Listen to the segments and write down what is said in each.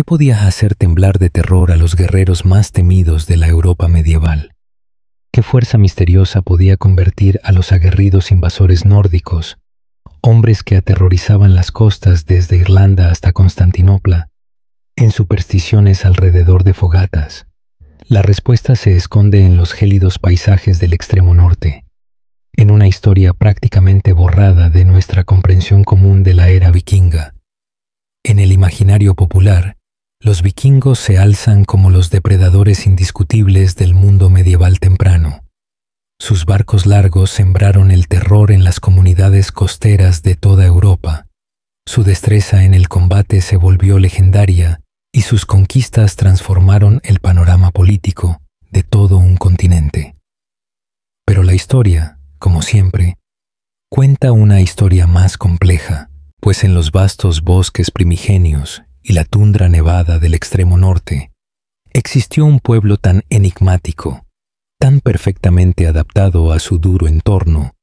¿Qué podía hacer temblar de terror a los guerreros más temidos de la Europa medieval? ¿Qué fuerza misteriosa podía convertir a los aguerridos invasores nórdicos, hombres que aterrorizaban las costas desde Irlanda hasta Constantinopla, en supersticiones alrededor de fogatas? La respuesta se esconde en los gélidos paisajes del extremo norte, en una historia prácticamente borrada de nuestra comprensión común de la era vikinga. En el imaginario popular, los vikingos se alzan como los depredadores indiscutibles del mundo medieval temprano. Sus barcos largos sembraron el terror en las comunidades costeras de toda Europa. Su destreza en el combate se volvió legendaria y sus conquistas transformaron el panorama político de todo un continente. Pero la historia, como siempre, cuenta una historia más compleja, pues en los vastos bosques primigenios y la tundra nevada del extremo norte, existió un pueblo tan enigmático, tan perfectamente adaptado a su duro entorno,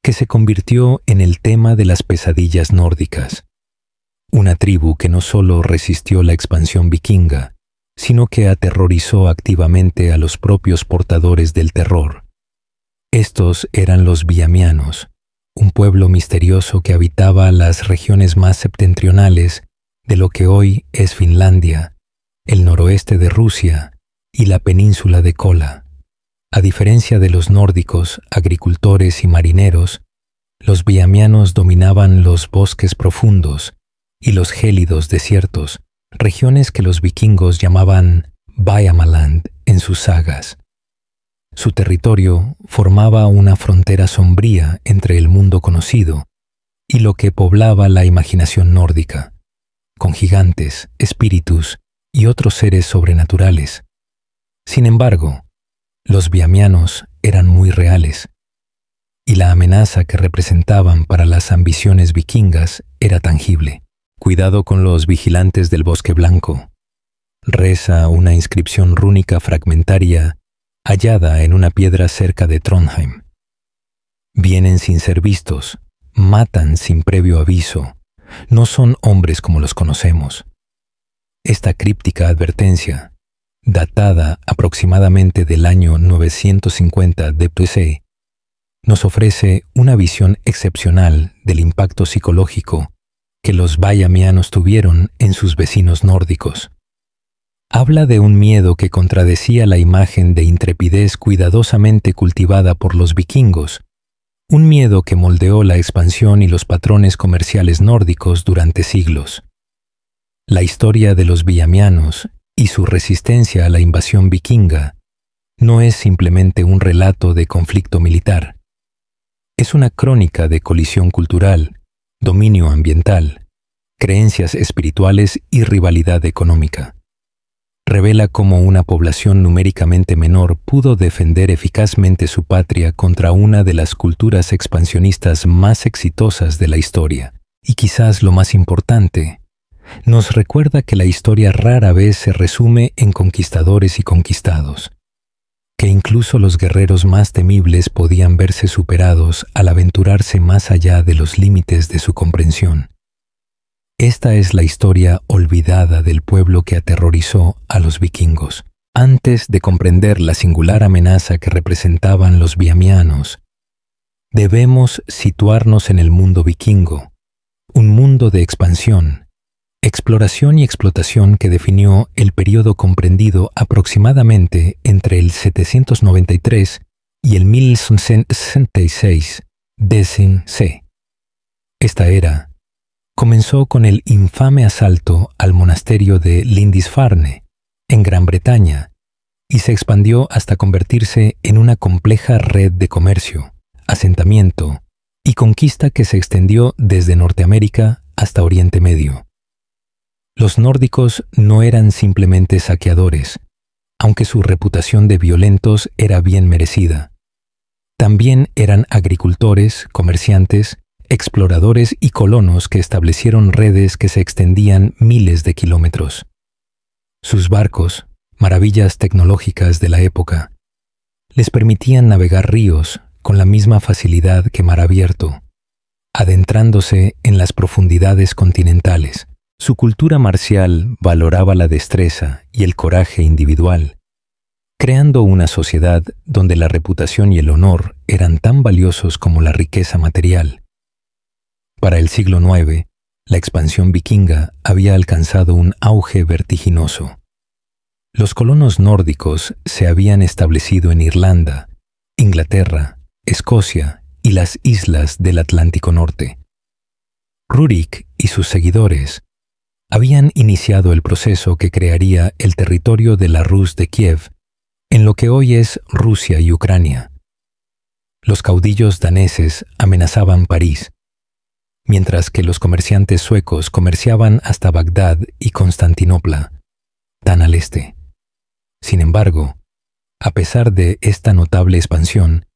que se convirtió en el tema de las pesadillas nórdicas. Una tribu que no solo resistió la expansión vikinga, sino que aterrorizó activamente a los propios portadores del terror. Estos eran los viamianos, un pueblo misterioso que habitaba las regiones más septentrionales de lo que hoy es Finlandia, el noroeste de Rusia y la península de Kola. A diferencia de los nórdicos, agricultores y marineros, los viamianos dominaban los bosques profundos y los gélidos desiertos, regiones que los vikingos llamaban Viamaland en sus sagas. Su territorio formaba una frontera sombría entre el mundo conocido y lo que poblaba la imaginación nórdica, con gigantes, espíritus y otros seres sobrenaturales. Sin embargo, los viamianos eran muy reales, y la amenaza que representaban para las ambiciones vikingas era tangible. Cuidado con los vigilantes del Bosque Blanco, reza una inscripción rúnica fragmentaria hallada en una piedra cerca de Trondheim. Vienen sin ser vistos, matan sin previo aviso, no son hombres como los conocemos. Esta críptica advertencia, datada aproximadamente del año 950 d.C., nos ofrece una visión excepcional del impacto psicológico que los viamianos tuvieron en sus vecinos nórdicos. Habla de un miedo que contradecía la imagen de intrepidez cuidadosamente cultivada por los vikingos, un miedo que moldeó la expansión y los patrones comerciales nórdicos durante siglos. La historia de los viamianos y su resistencia a la invasión vikinga no es simplemente un relato de conflicto militar. Es una crónica de colisión cultural, dominio ambiental, creencias espirituales y rivalidad económica. Revela cómo una población numéricamente menor pudo defender eficazmente su patria contra una de las culturas expansionistas más exitosas de la historia. Y quizás lo más importante, nos recuerda que la historia rara vez se resume en conquistadores y conquistados, que incluso los guerreros más temibles podían verse superados al aventurarse más allá de los límites de su comprensión. Esta es la historia olvidada del pueblo que aterrorizó a los vikingos. Antes de comprender la singular amenaza que representaban los viamianos, debemos situarnos en el mundo vikingo, un mundo de expansión, exploración y explotación que definió el periodo comprendido aproximadamente entre el 793 y el 1166 d.C. Esta era comenzó con el infame asalto al monasterio de Lindisfarne, en Gran Bretaña, y se expandió hasta convertirse en una compleja red de comercio, asentamiento y conquista que se extendió desde Norteamérica hasta Oriente Medio. Los nórdicos no eran simplemente saqueadores, aunque su reputación de violentos era bien merecida. También eran agricultores, comerciantes, exploradores y colonos que establecieron redes que se extendían miles de kilómetros. Sus barcos, maravillas tecnológicas de la época, les permitían navegar ríos con la misma facilidad que mar abierto, adentrándose en las profundidades continentales. Su cultura marcial valoraba la destreza y el coraje individual, creando una sociedad donde la reputación y el honor eran tan valiosos como la riqueza material. Para el siglo IX, la expansión vikinga había alcanzado un auge vertiginoso. Los colonos nórdicos se habían establecido en Irlanda, Inglaterra, Escocia y las islas del Atlántico Norte. Rurik y sus seguidores habían iniciado el proceso que crearía el territorio de la Rus de Kiev, en lo que hoy es Rusia y Ucrania. Los caudillos daneses amenazaban París, mientras que los comerciantes suecos comerciaban hasta Bagdad y Constantinopla, tan al este. Sin embargo, a pesar de esta notable expansión,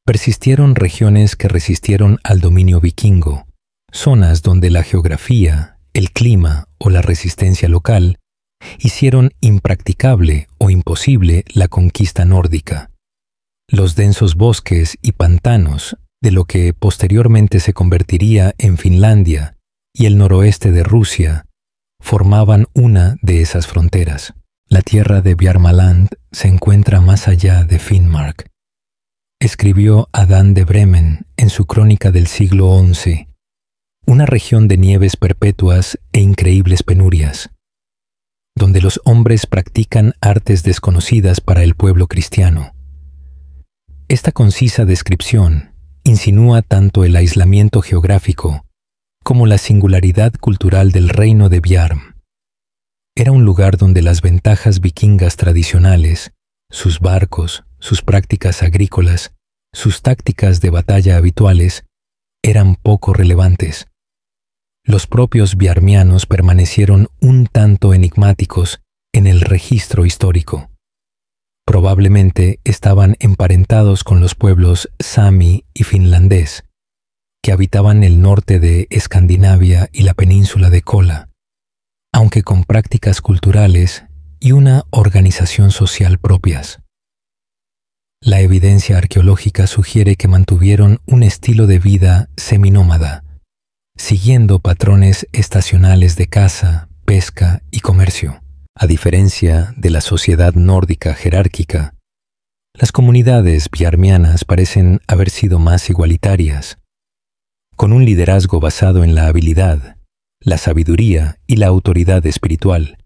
persistieron regiones que resistieron al dominio vikingo, zonas donde la geografía, el clima o la resistencia local hicieron impracticable o imposible la conquista nórdica. Los densos bosques y pantanos de lo que posteriormente se convertiría en Finlandia y el noroeste de Rusia formaban una de esas fronteras. La tierra de Bjarmaland se encuentra más allá de Finnmark, escribió Adán de Bremen en su crónica del siglo XI, una región de nieves perpetuas e increíbles penurias, donde los hombres practican artes desconocidas para el pueblo cristiano. Esta concisa descripción insinúa tanto el aislamiento geográfico como la singularidad cultural del reino de Bjarm. Era un lugar donde las ventajas vikingas tradicionales, sus barcos, sus prácticas agrícolas, sus tácticas de batalla habituales, eran poco relevantes. Los propios bjarmianos permanecieron un tanto enigmáticos en el registro histórico. Probablemente estaban emparentados con los pueblos sami y finlandés, que habitaban el norte de Escandinavia y la península de Kola, aunque con prácticas culturales y una organización social propias. La evidencia arqueológica sugiere que mantuvieron un estilo de vida seminómada, siguiendo patrones estacionales de caza, pesca y comercio. A diferencia de la sociedad nórdica jerárquica, las comunidades bjarmianas parecen haber sido más igualitarias, con un liderazgo basado en la habilidad, la sabiduría y la autoridad espiritual,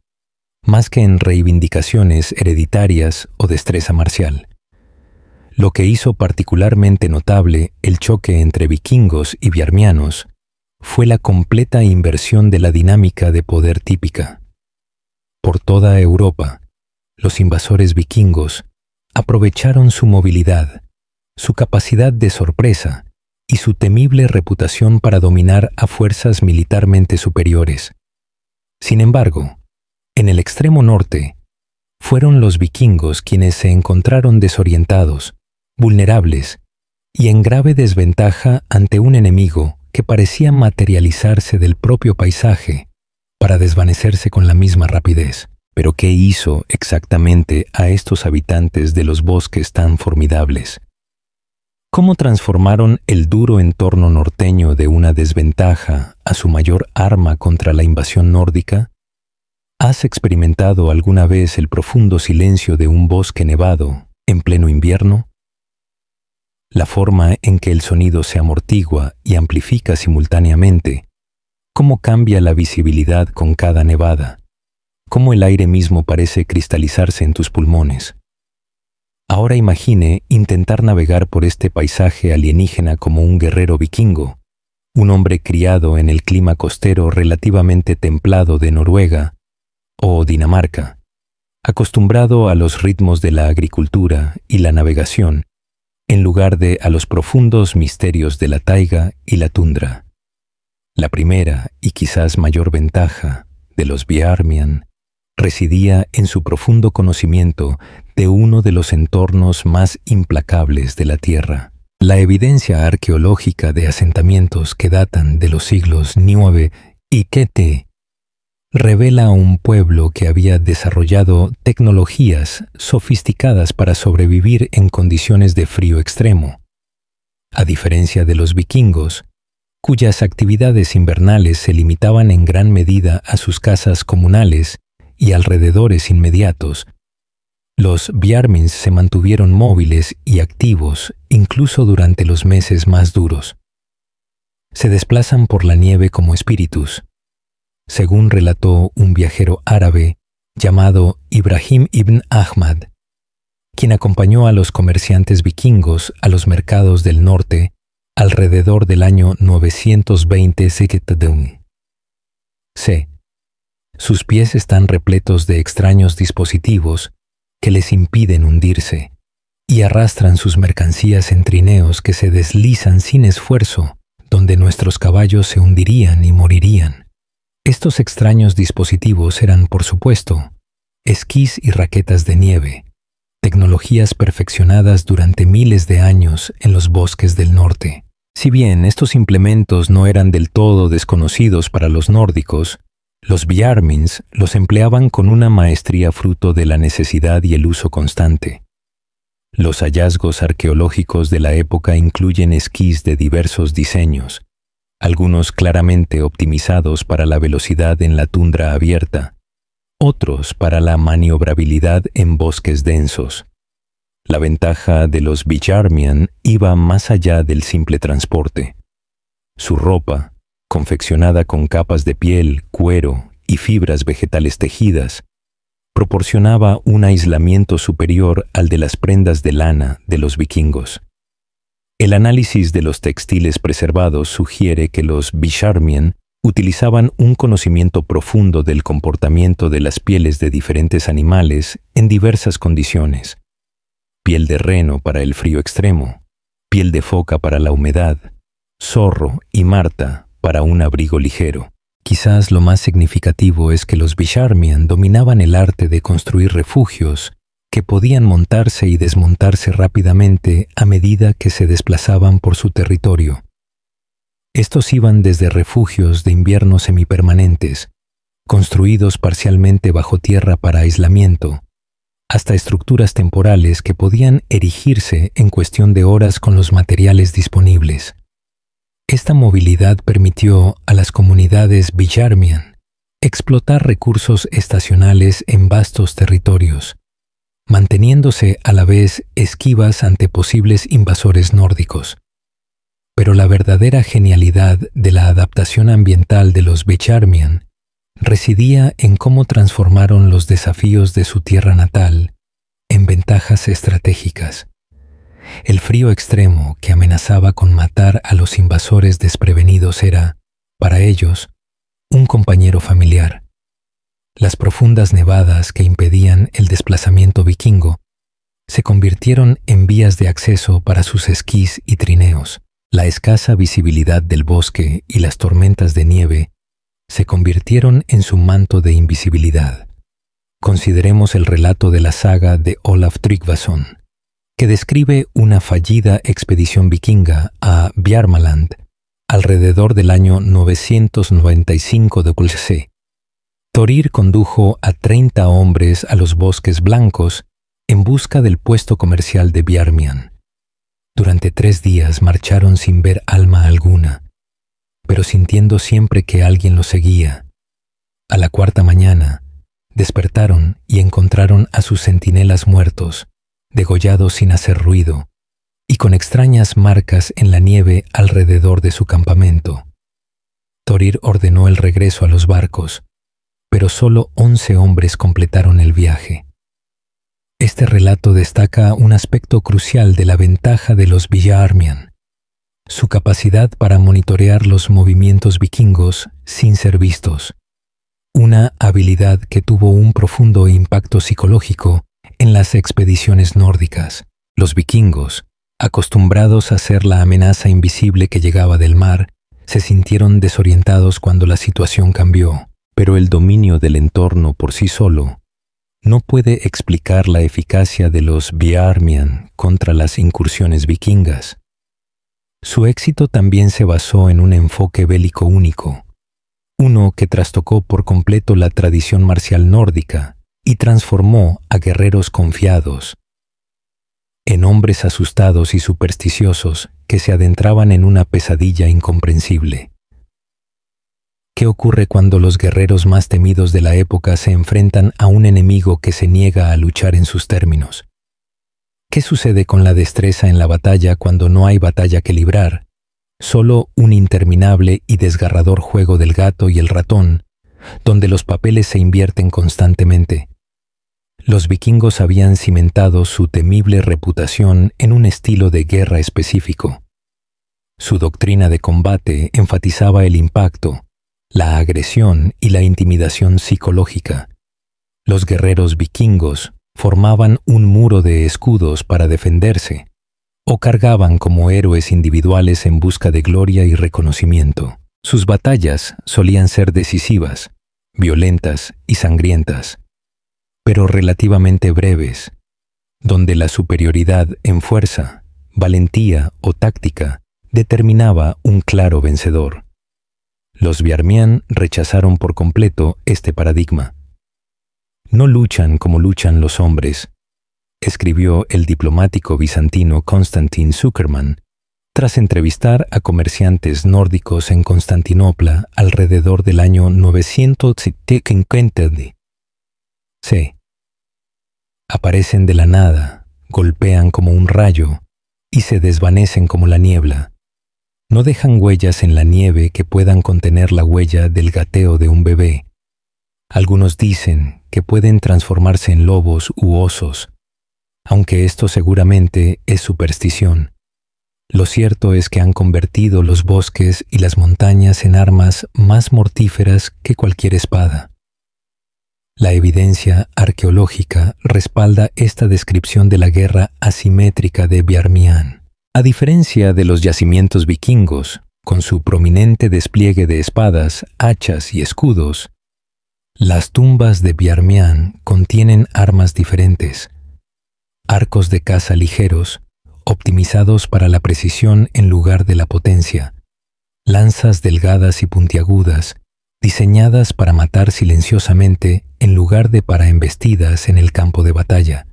más que en reivindicaciones hereditarias o destreza marcial. Lo que hizo particularmente notable el choque entre vikingos y bjarmianos fue la completa inversión de la dinámica de poder típica. Por toda Europa, los invasores vikingos aprovecharon su movilidad, su capacidad de sorpresa y su temible reputación para dominar a fuerzas militarmente superiores. Sin embargo, en el extremo norte, fueron los vikingos quienes se encontraron desorientados, vulnerables y en grave desventaja ante un enemigo que parecía materializarse del propio paisaje para desvanecerse con la misma rapidez. Pero ¿qué hizo exactamente a estos habitantes de los bosques tan formidables? ¿Cómo transformaron el duro entorno norteño de una desventaja a su mayor arma contra la invasión nórdica? ¿Has experimentado alguna vez el profundo silencio de un bosque nevado en pleno invierno? La forma en que el sonido se amortigua y amplifica simultáneamente, cómo cambia la visibilidad con cada nevada, cómo el aire mismo parece cristalizarse en tus pulmones. Ahora imagine intentar navegar por este paisaje alienígena como un guerrero vikingo, un hombre criado en el clima costero relativamente templado de Noruega o Dinamarca, acostumbrado a los ritmos de la agricultura y la navegación, en lugar de a los profundos misterios de la taiga y la tundra. La primera y quizás mayor ventaja de los Bjarmian residía en su profundo conocimiento de uno de los entornos más implacables de la Tierra. La evidencia arqueológica de asentamientos que datan de los siglos IX y XT revela a un pueblo que había desarrollado tecnologías sofisticadas para sobrevivir en condiciones de frío extremo. A diferencia de los vikingos, cuyas actividades invernales se limitaban en gran medida a sus casas comunales y alrededores inmediatos, los Bjarmins se mantuvieron móviles y activos incluso durante los meses más duros. Se desplazan por la nieve como espíritus, según relató un viajero árabe llamado Ibrahim ibn Ahmad, quien acompañó a los comerciantes vikingos a los mercados del norte alrededor del año 920 c. C. Sus pies están repletos de extraños dispositivos que les impiden hundirse y arrastran sus mercancías en trineos que se deslizan sin esfuerzo, donde nuestros caballos se hundirían y morirían. Estos extraños dispositivos eran, por supuesto, esquís y raquetas de nieve, tecnologías perfeccionadas durante miles de años en los bosques del norte. Si bien estos implementos no eran del todo desconocidos para los nórdicos, los Bjarmins los empleaban con una maestría fruto de la necesidad y el uso constante. Los hallazgos arqueológicos de la época incluyen esquís de diversos diseños, algunos claramente optimizados para la velocidad en la tundra abierta, otros para la maniobrabilidad en bosques densos. La ventaja de los Bjarmian iba más allá del simple transporte. Su ropa, confeccionada con capas de piel, cuero y fibras vegetales tejidas, proporcionaba un aislamiento superior al de las prendas de lana de los vikingos. El análisis de los textiles preservados sugiere que los Bjarmian utilizaban un conocimiento profundo del comportamiento de las pieles de diferentes animales en diversas condiciones. Piel de reno para el frío extremo, piel de foca para la humedad, zorro y marta para un abrigo ligero. Quizás lo más significativo es que los Bjarmian dominaban el arte de construir refugios que podían montarse y desmontarse rápidamente a medida que se desplazaban por su territorio. Estos iban desde refugios de invierno semipermanentes, construidos parcialmente bajo tierra para aislamiento, hasta estructuras temporales que podían erigirse en cuestión de horas con los materiales disponibles. Esta movilidad permitió a las comunidades Bjarmian explotar recursos estacionales en vastos territorios, manteniéndose a la vez esquivas ante posibles invasores nórdicos. Pero la verdadera genialidad de la adaptación ambiental de los Bjarmian residía en cómo transformaron los desafíos de su tierra natal en ventajas estratégicas. El frío extremo que amenazaba con matar a los invasores desprevenidos era, para ellos, un compañero familiar. Las profundas nevadas que impedían el desplazamiento vikingo se convirtieron en vías de acceso para sus esquís y trineos. La escasa visibilidad del bosque y las tormentas de nieve se convirtieron en su manto de invisibilidad. Consideremos el relato de la saga de Olaf Tryggvason, que describe una fallida expedición vikinga a Bjarmaland alrededor del año 995 c. Thorir condujo a 30 hombres a los bosques blancos en busca del puesto comercial de Bjarmian. Durante 3 días marcharon sin ver alma alguna, pero sintiendo siempre que alguien los seguía. A la 4ª mañana, despertaron y encontraron a sus centinelas muertos, degollados sin hacer ruido, y con extrañas marcas en la nieve alrededor de su campamento. Thorir ordenó el regreso a los barcos, pero solo 11 hombres completaron el viaje. Este relato destaca un aspecto crucial de la ventaja de los Bjarmian: su capacidad para monitorear los movimientos vikingos sin ser vistos, una habilidad que tuvo un profundo impacto psicológico en las expediciones nórdicas. Los vikingos, acostumbrados a ser la amenaza invisible que llegaba del mar, se sintieron desorientados cuando la situación cambió. Pero el dominio del entorno por sí solo no puede explicar la eficacia de los Bjarmian contra las incursiones vikingas. Su éxito también se basó en un enfoque bélico único, uno que trastocó por completo la tradición marcial nórdica y transformó a guerreros confiados, en hombres asustados y supersticiosos que se adentraban en una pesadilla incomprensible. ¿Qué ocurre cuando los guerreros más temidos de la época se enfrentan a un enemigo que se niega a luchar en sus términos? ¿Qué sucede con la destreza en la batalla cuando no hay batalla que librar? Solo un interminable y desgarrador juego del gato y el ratón, donde los papeles se invierten constantemente. Los vikingos habían cimentado su temible reputación en un estilo de guerra específico. Su doctrina de combate enfatizaba el impacto, la agresión y la intimidación psicológica. Los guerreros vikingos formaban un muro de escudos para defenderse, o cargaban como héroes individuales en busca de gloria y reconocimiento. Sus batallas solían ser decisivas, violentas y sangrientas, pero relativamente breves, donde la superioridad en fuerza, valentía o táctica determinaba un claro vencedor. Los Biarmián rechazaron por completo este paradigma. No luchan como luchan los hombres, escribió el diplomático bizantino Konstantin Zuckerman, tras entrevistar a comerciantes nórdicos en Constantinopla alrededor del año 950. C. Aparecen de la nada, golpean como un rayo y se desvanecen como la niebla. No dejan huellas en la nieve que puedan contener la huella del gateo de un bebé. Algunos dicen que pueden transformarse en lobos u osos, aunque esto seguramente es superstición. Lo cierto es que han convertido los bosques y las montañas en armas más mortíferas que cualquier espada. La evidencia arqueológica respalda esta descripción de la guerra asimétrica de Biarmián. A diferencia de los yacimientos vikingos, con su prominente despliegue de espadas, hachas y escudos, las tumbas de Biarmián contienen armas diferentes. Arcos de caza ligeros, optimizados para la precisión en lugar de la potencia, lanzas delgadas y puntiagudas, diseñadas para matar silenciosamente en lugar de para embestidas en el campo de batalla,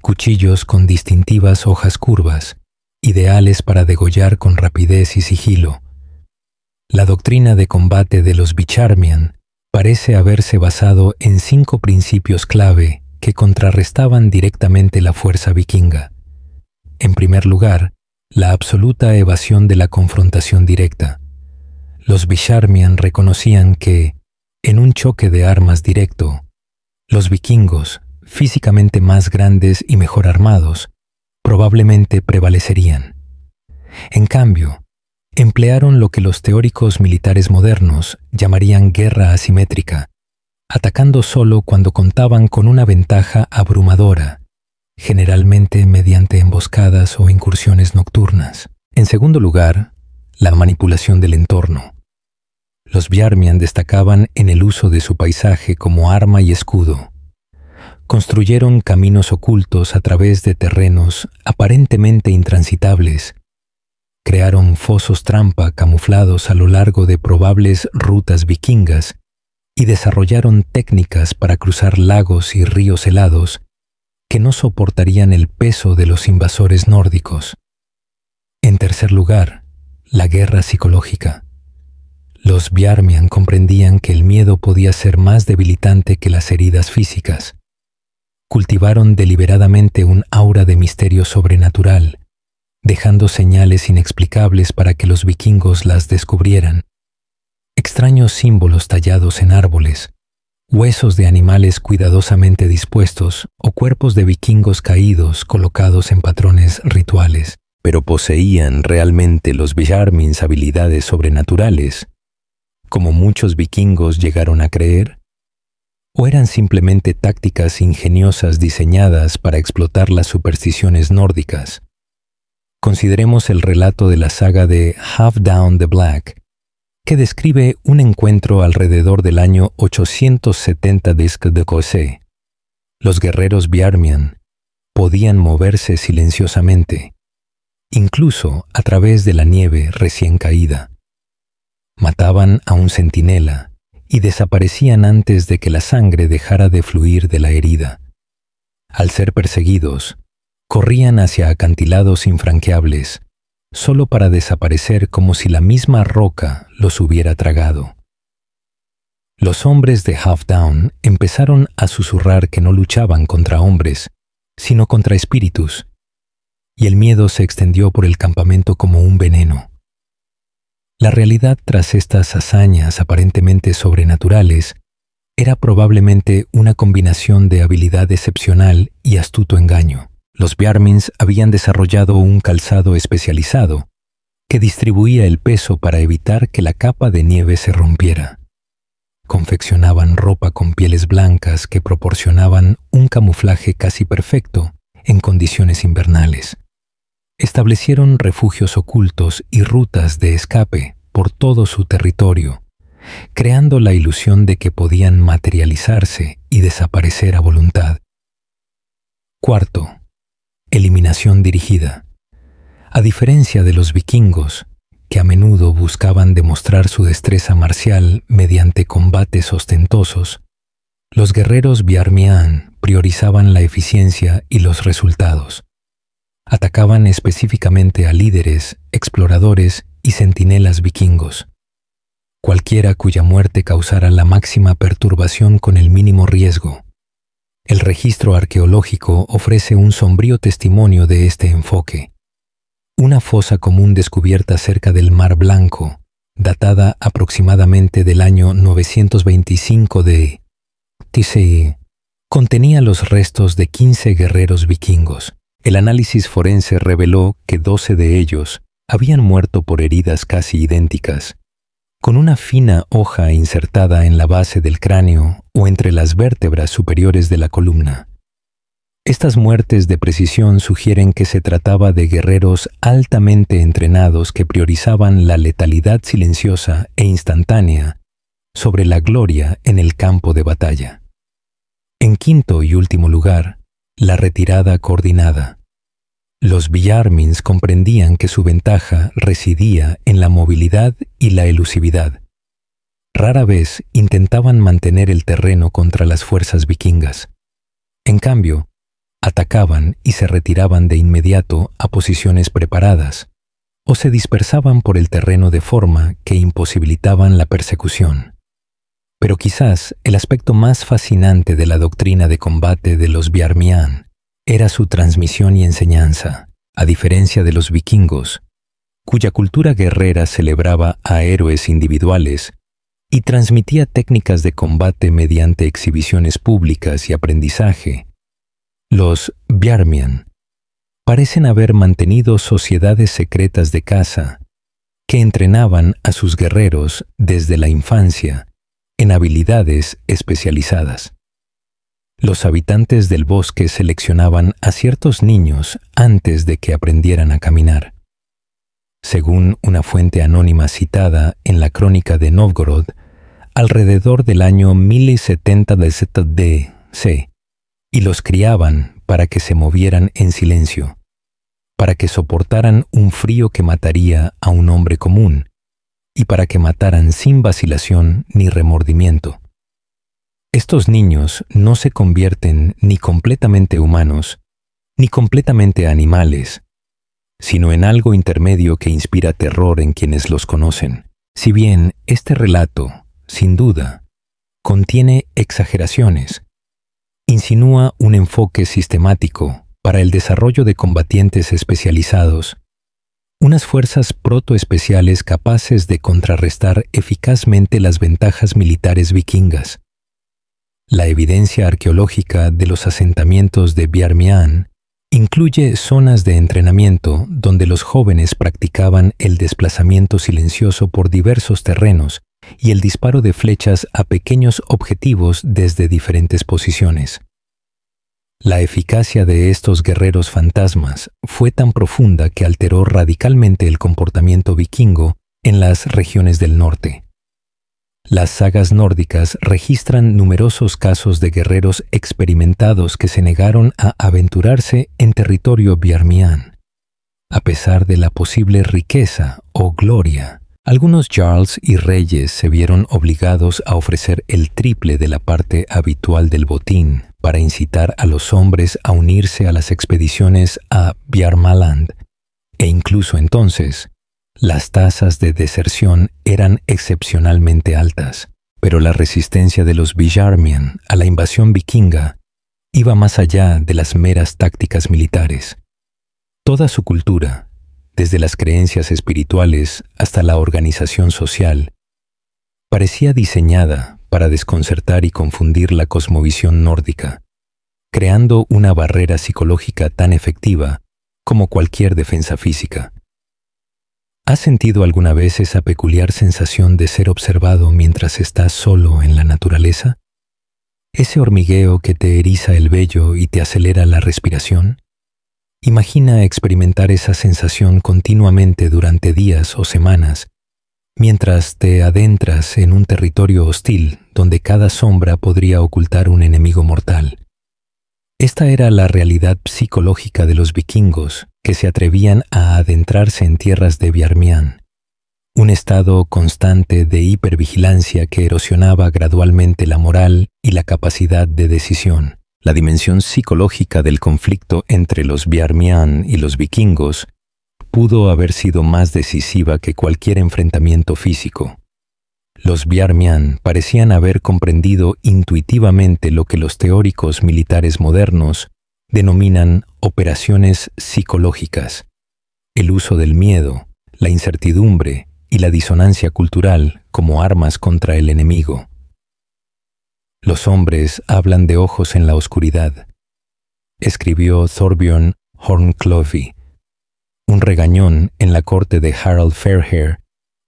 cuchillos con distintivas hojas curvas, ideales para degollar con rapidez y sigilo. La doctrina de combate de los Bicharmian parece haberse basado en 5 principios clave que contrarrestaban directamente la fuerza vikinga. En primer lugar, la absoluta evasión de la confrontación directa. Los Bicharmian reconocían que, en un choque de armas directo, los vikingos, físicamente más grandes y mejor armados, probablemente prevalecerían. En cambio, emplearon lo que los teóricos militares modernos llamarían guerra asimétrica, atacando solo cuando contaban con una ventaja abrumadora, generalmente mediante emboscadas o incursiones nocturnas. En segundo lugar, la manipulación del entorno. Los Biarmián destacaban en el uso de su paisaje como arma y escudo. Construyeron caminos ocultos a través de terrenos aparentemente intransitables. Crearon fosos trampa camuflados a lo largo de probables rutas vikingas y desarrollaron técnicas para cruzar lagos y ríos helados que no soportarían el peso de los invasores nórdicos. En tercer lugar, la guerra psicológica. Los Biarmián comprendían que el miedo podía ser más debilitante que las heridas físicas. Cultivaron deliberadamente un aura de misterio sobrenatural, dejando señales inexplicables para que los vikingos las descubrieran. Extraños símbolos tallados en árboles, huesos de animales cuidadosamente dispuestos o cuerpos de vikingos caídos colocados en patrones rituales. Pero ¿poseían realmente los Bjarmins habilidades sobrenaturales, como muchos vikingos llegaron a creer? ¿O eran simplemente tácticas ingeniosas diseñadas para explotar las supersticiones nórdicas? Consideremos el relato de la saga de Halfdan the Black, que describe un encuentro alrededor del año 870 d.C. Los guerreros Biarmián podían moverse silenciosamente, incluso a través de la nieve recién caída. Mataban a un centinela y desaparecían antes de que la sangre dejara de fluir de la herida. Al ser perseguidos, Corrían hacia acantilados infranqueables, solo para desaparecer como si la misma roca los hubiera tragado. Los hombres de Half Down empezaron a susurrar que no luchaban contra hombres, sino contra espíritus, y el miedo se extendió por el campamento como un veneno. La realidad tras estas hazañas aparentemente sobrenaturales era probablemente una combinación de habilidad excepcional y astuto engaño. Los Bjarmins habían desarrollado un calzado especializado que distribuía el peso para evitar que la capa de nieve se rompiera. Confeccionaban ropa con pieles blancas que proporcionaban un camuflaje casi perfecto en condiciones invernales. Establecieron refugios ocultos y rutas de escape por todo su territorio, creando la ilusión de que podían materializarse y desaparecer a voluntad. Cuarto, eliminación dirigida. A diferencia de los vikingos, que a menudo buscaban demostrar su destreza marcial mediante combates ostentosos, los guerreros Bjarmian priorizaban la eficiencia y los resultados. Atacaban específicamente a líderes, exploradores y centinelas vikingos. Cualquiera cuya muerte causara la máxima perturbación con el mínimo riesgo. El registro arqueológico ofrece un sombrío testimonio de este enfoque. Una fosa común descubierta cerca del Mar Blanco, datada aproximadamente del año 925 de TCE, contenía los restos de 15 guerreros vikingos. El análisis forense reveló que 12 de ellos habían muerto por heridas casi idénticas, con una fina hoja insertada en la base del cráneo o entre las vértebras superiores de la columna. Estas muertes de precisión sugieren que se trataba de guerreros altamente entrenados que priorizaban la letalidad silenciosa e instantánea sobre la gloria en el campo de batalla. En quinto y último lugar, la retirada coordinada. Los Bjarmins comprendían que su ventaja residía en la movilidad y la elusividad. Rara vez intentaban mantener el terreno contra las fuerzas vikingas. En cambio, atacaban y se retiraban de inmediato a posiciones preparadas, o se dispersaban por el terreno de forma que imposibilitaban la persecución. Pero quizás el aspecto más fascinante de la doctrina de combate de los Bjarmian era su transmisión y enseñanza, a diferencia de los vikingos, cuya cultura guerrera celebraba a héroes individuales y transmitía técnicas de combate mediante exhibiciones públicas y aprendizaje. Los Bjarmian parecen haber mantenido sociedades secretas de caza que entrenaban a sus guerreros desde la infancia en habilidades especializadas. Los habitantes del bosque seleccionaban a ciertos niños antes de que aprendieran a caminar. Según una fuente anónima citada en la Crónica de Novgorod, alrededor del año 1070 d.C., y los criaban para que se movieran en silencio, para que soportaran un frío que mataría a un hombre común, y para que mataran sin vacilación ni remordimiento. Estos niños no se convierten ni completamente humanos, ni completamente animales, sino en algo intermedio que inspira terror en quienes los conocen. Si bien este relato, sin duda, contiene exageraciones, insinúa un enfoque sistemático para el desarrollo de combatientes especializados, unas fuerzas protoespeciales capaces de contrarrestar eficazmente las ventajas militares vikingas. La evidencia arqueológica de los asentamientos de Bjarmian incluye zonas de entrenamiento donde los jóvenes practicaban el desplazamiento silencioso por diversos terrenos y el disparo de flechas a pequeños objetivos desde diferentes posiciones. La eficacia de estos guerreros fantasmas fue tan profunda que alteró radicalmente el comportamiento vikingo en las regiones del norte. Las sagas nórdicas registran numerosos casos de guerreros experimentados que se negaron a aventurarse en territorio Bjarmian, a pesar de la posible riqueza o gloria Algunos jarls y reyes se vieron obligados a ofrecer el triple de la parte habitual del botín para incitar a los hombres a unirse a las expediciones a Bjarmaland, e incluso entonces, las tasas de deserción eran excepcionalmente altas, pero la resistencia de los Vijarmian a la invasión vikinga iba más allá de las meras tácticas militares. Toda su cultura, desde las creencias espirituales hasta la organización social, parecía diseñada para desconcertar y confundir la cosmovisión nórdica, creando una barrera psicológica tan efectiva como cualquier defensa física. ¿Has sentido alguna vez esa peculiar sensación de ser observado mientras estás solo en la naturaleza? ¿Ese hormigueo que te eriza el vello y te acelera la respiración? Imagina experimentar esa sensación continuamente durante días o semanas, mientras te adentras en un territorio hostil donde cada sombra podría ocultar un enemigo mortal. Esta era la realidad psicológica de los vikingos que se atrevían a adentrarse en tierras de Bjarmian, un estado constante de hipervigilancia que erosionaba gradualmente la moral y la capacidad de decisión. La dimensión psicológica del conflicto entre los Bjarmian y los vikingos pudo haber sido más decisiva que cualquier enfrentamiento físico. Los Bjarmian parecían haber comprendido intuitivamente lo que los teóricos militares modernos denominan operaciones psicológicas, el uso del miedo, la incertidumbre y la disonancia cultural como armas contra el enemigo. Los hombres hablan de ojos en la oscuridad, escribió Thorbjörn Hornklofi, un regañón en la corte de Harald Fairhair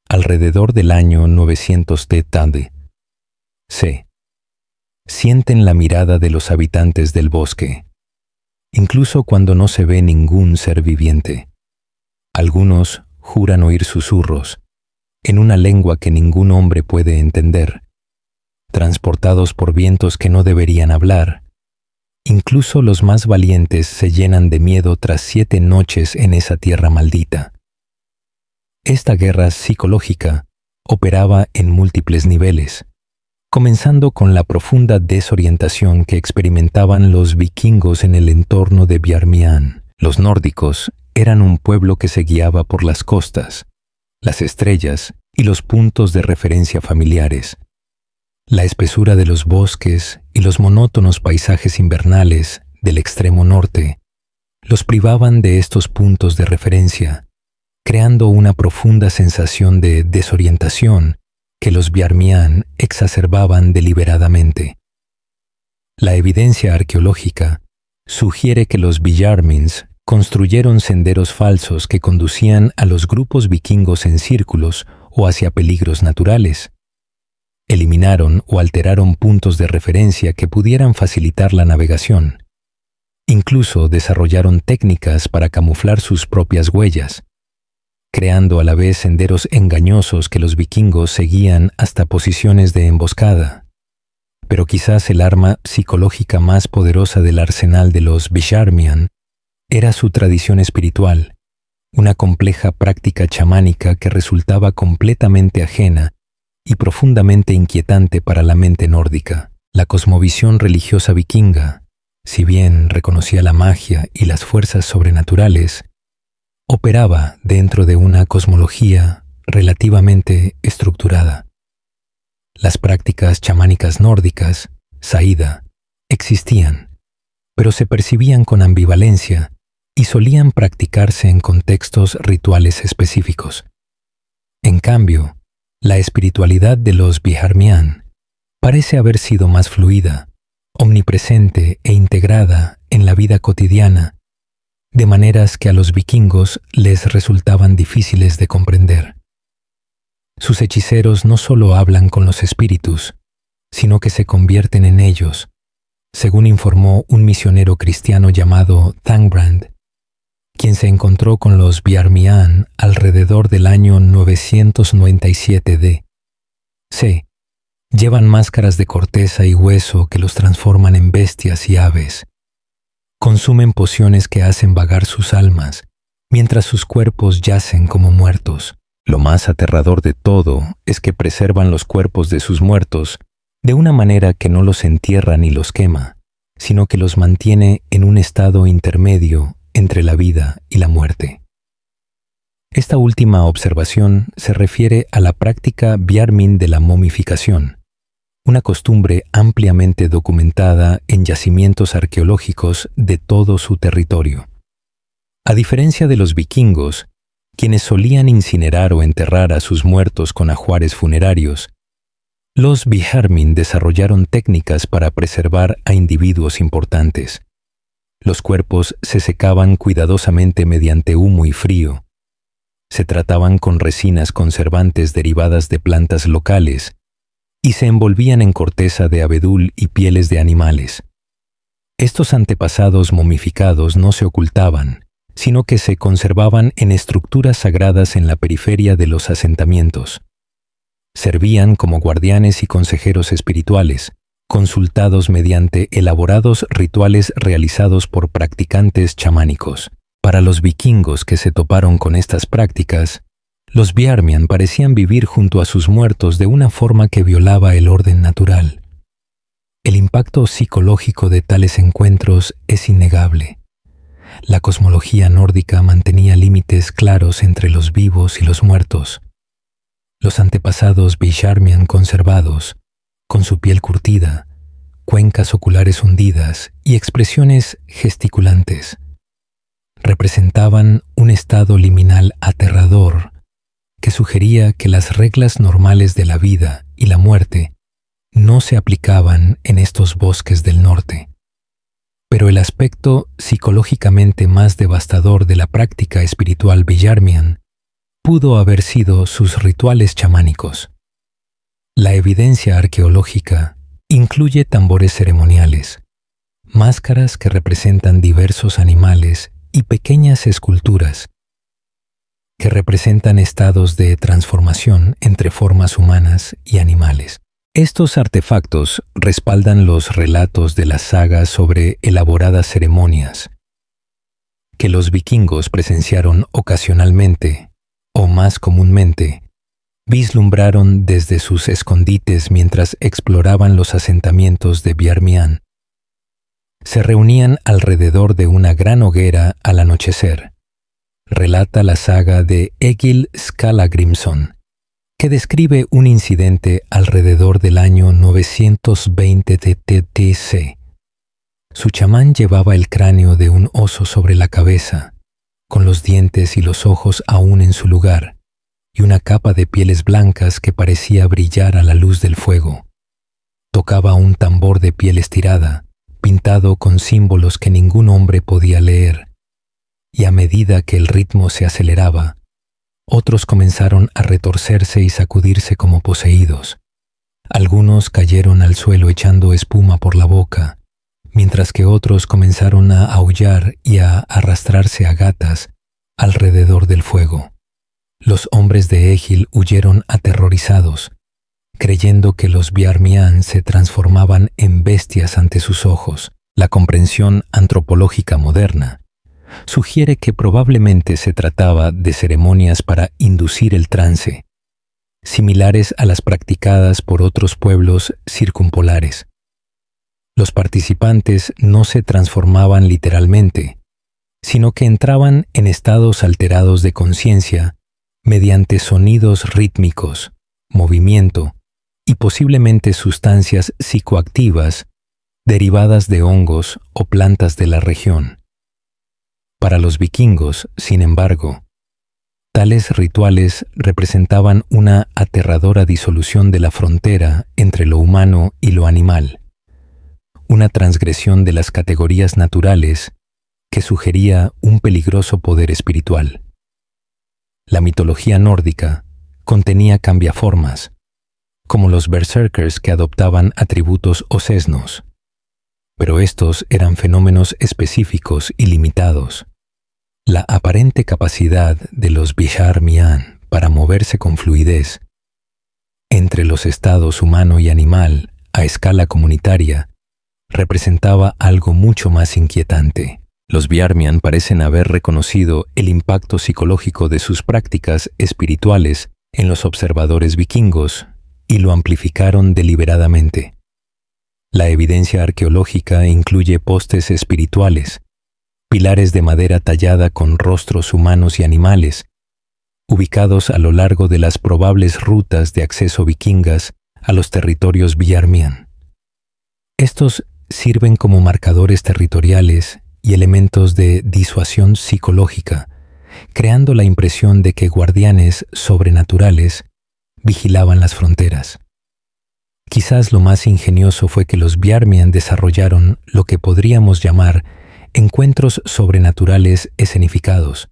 alrededor del año 900 d. C. Sienten la mirada de los habitantes del bosque, incluso cuando no se ve ningún ser viviente. Algunos juran oír susurros, en una lengua que ningún hombre puede entender, transportados por vientos que no deberían hablar. Incluso los más valientes se llenan de miedo tras 7 noches en esa tierra maldita. Esta guerra psicológica operaba en múltiples niveles, comenzando con la profunda desorientación que experimentaban los vikingos en el entorno de Bjarmian. Los nórdicos eran un pueblo que se guiaba por las costas, las estrellas y los puntos de referencia familiares. La espesura de los bosques y los monótonos paisajes invernales del extremo norte los privaban de estos puntos de referencia, creando una profunda sensación de desorientación que los Bjarmian exacerbaban deliberadamente. La evidencia arqueológica sugiere que los Vijarmins construyeron senderos falsos que conducían a los grupos vikingos en círculos o hacia peligros naturales. Eliminaron o alteraron puntos de referencia que pudieran facilitar la navegación. Incluso desarrollaron técnicas para camuflar sus propias huellas, creando a la vez senderos engañosos que los vikingos seguían hasta posiciones de emboscada. Pero quizás el arma psicológica más poderosa del arsenal de los Vijarmian era su tradición espiritual, una compleja práctica chamánica que resultaba completamente ajena y profundamente inquietante para la mente nórdica. La cosmovisión religiosa vikinga, si bien reconocía la magia y las fuerzas sobrenaturales, operaba dentro de una cosmología relativamente estructurada. Las prácticas chamánicas nórdicas, Saída, existían, pero se percibían con ambivalencia y solían practicarse en contextos rituales específicos. En cambio, la espiritualidad de los Vijarmian parece haber sido más fluida, omnipresente e integrada en la vida cotidiana, de maneras que a los vikingos les resultaban difíciles de comprender. Sus hechiceros no solo hablan con los espíritus, sino que se convierten en ellos, según informó un misionero cristiano llamado Thangbrand, quien se encontró con los Bjarmian alrededor del año 997 d. C. Llevan máscaras de corteza y hueso que los transforman en bestias y aves. Consumen pociones que hacen vagar sus almas, mientras sus cuerpos yacen como muertos. Lo más aterrador de todo es que preservan los cuerpos de sus muertos de una manera que no los entierra ni los quema, sino que los mantiene en un estado intermedio entre la vida y la muerte. Esta última observación se refiere a la práctica Biarmin de la momificación, una costumbre ampliamente documentada en yacimientos arqueológicos de todo su territorio. A diferencia de los vikingos, quienes solían incinerar o enterrar a sus muertos con ajuares funerarios, los Biharmin desarrollaron técnicas para preservar a individuos importantes. Los cuerpos se secaban cuidadosamente mediante humo y frío. Se trataban con resinas conservantes derivadas de plantas locales y se envolvían en corteza de abedul y pieles de animales. Estos antepasados momificados no se ocultaban, sino que se conservaban en estructuras sagradas en la periferia de los asentamientos. Servían como guardianes y consejeros espirituales, consultados mediante elaborados rituales realizados por practicantes chamánicos. Para los vikingos que se toparon con estas prácticas, los Biarmian parecían vivir junto a sus muertos de una forma que violaba el orden natural. El impacto psicológico de tales encuentros es innegable. La cosmología nórdica mantenía límites claros entre los vivos y los muertos. Los antepasados Biharmian conservados, con su piel curtida, cuencas oculares hundidas y expresiones gesticulantes, representaban un estado liminal aterrador que sugería que las reglas normales de la vida y la muerte no se aplicaban en estos bosques del norte. Pero el aspecto psicológicamente más devastador de la práctica espiritual Biharmian pudo haber sido sus rituales chamánicos. La evidencia arqueológica incluye tambores ceremoniales, máscaras que representan diversos animales y pequeñas esculturas que representan estados de transformación entre formas humanas y animales. Estos artefactos respaldan los relatos de las sagas sobre elaboradas ceremonias que los vikingos presenciaron ocasionalmente o más comúnmente, vislumbraron desde sus escondites mientras exploraban los asentamientos de Biarmian. Se reunían alrededor de una gran hoguera al anochecer. Relata la saga de Egil Skallagrimson, que describe un incidente alrededor del año 920 de TTC. Su chamán llevaba el cráneo de un oso sobre la cabeza, con los dientes y los ojos aún en su lugar, y una capa de pieles blancas que parecía brillar a la luz del fuego. Tocaba un tambor de piel estirada, pintado con símbolos que ningún hombre podía leer, y a medida que el ritmo se aceleraba, otros comenzaron a retorcerse y sacudirse como poseídos. Algunos cayeron al suelo echando espuma por la boca, mientras que otros comenzaron a aullar y a arrastrarse a gatas alrededor del fuego. Los hombres de Egil huyeron aterrorizados, creyendo que los Biarmian se transformaban en bestias ante sus ojos. La comprensión antropológica moderna sugiere que probablemente se trataba de ceremonias para inducir el trance, similares a las practicadas por otros pueblos circumpolares. Los participantes no se transformaban literalmente, sino que entraban en estados alterados de conciencia mediante sonidos rítmicos, movimiento y posiblemente sustancias psicoactivas derivadas de hongos o plantas de la región. Para los vikingos, sin embargo, tales rituales representaban una aterradora disolución de la frontera entre lo humano y lo animal, una transgresión de las categorías naturales que sugería un peligroso poder espiritual. La mitología nórdica contenía cambiaformas, como los berserkers que adoptaban atributos o sesnos, pero estos eran fenómenos específicos y limitados. La aparente capacidad de los Biharmian para moverse con fluidez entre los estados humano y animal a escala comunitaria representaba algo mucho más inquietante. Los Bjarmian parecen haber reconocido el impacto psicológico de sus prácticas espirituales en los observadores vikingos y lo amplificaron deliberadamente. La evidencia arqueológica incluye postes espirituales, pilares de madera tallada con rostros humanos y animales, ubicados a lo largo de las probables rutas de acceso vikingas a los territorios Bjarmian. Estos sirven como marcadores territoriales y elementos de disuasión psicológica, creando la impresión de que guardianes sobrenaturales vigilaban las fronteras. Quizás lo más ingenioso fue que los Bjarmian desarrollaron lo que podríamos llamar encuentros sobrenaturales escenificados,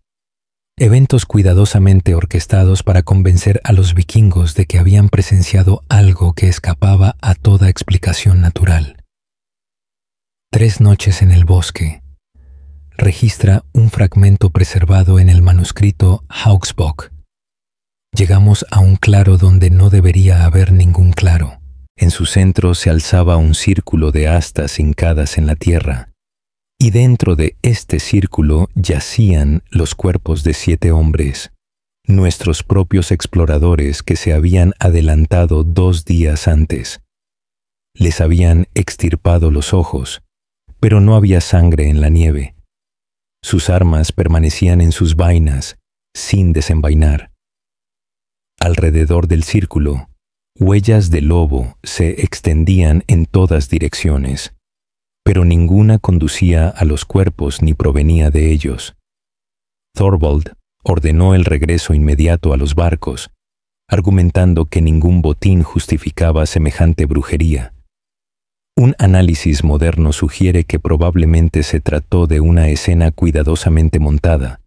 eventos cuidadosamente orquestados para convencer a los vikingos de que habían presenciado algo que escapaba a toda explicación natural. 3 noches en el bosque registra un fragmento preservado en el manuscrito Hauksbok. Llegamos a un claro donde no debería haber ningún claro. En su centro se alzaba un círculo de astas hincadas en la tierra, y dentro de este círculo yacían los cuerpos de 7 hombres, nuestros propios exploradores que se habían adelantado 2 días antes. Les habían extirpado los ojos, pero no había sangre en la nieve. Sus armas permanecían en sus vainas, sin desenvainar. Alrededor del círculo, huellas de lobo se extendían en todas direcciones, pero ninguna conducía a los cuerpos ni provenía de ellos. Thorvald ordenó el regreso inmediato a los barcos, argumentando que ningún botín justificaba semejante brujería. Un análisis moderno sugiere que probablemente se trató de una escena cuidadosamente montada.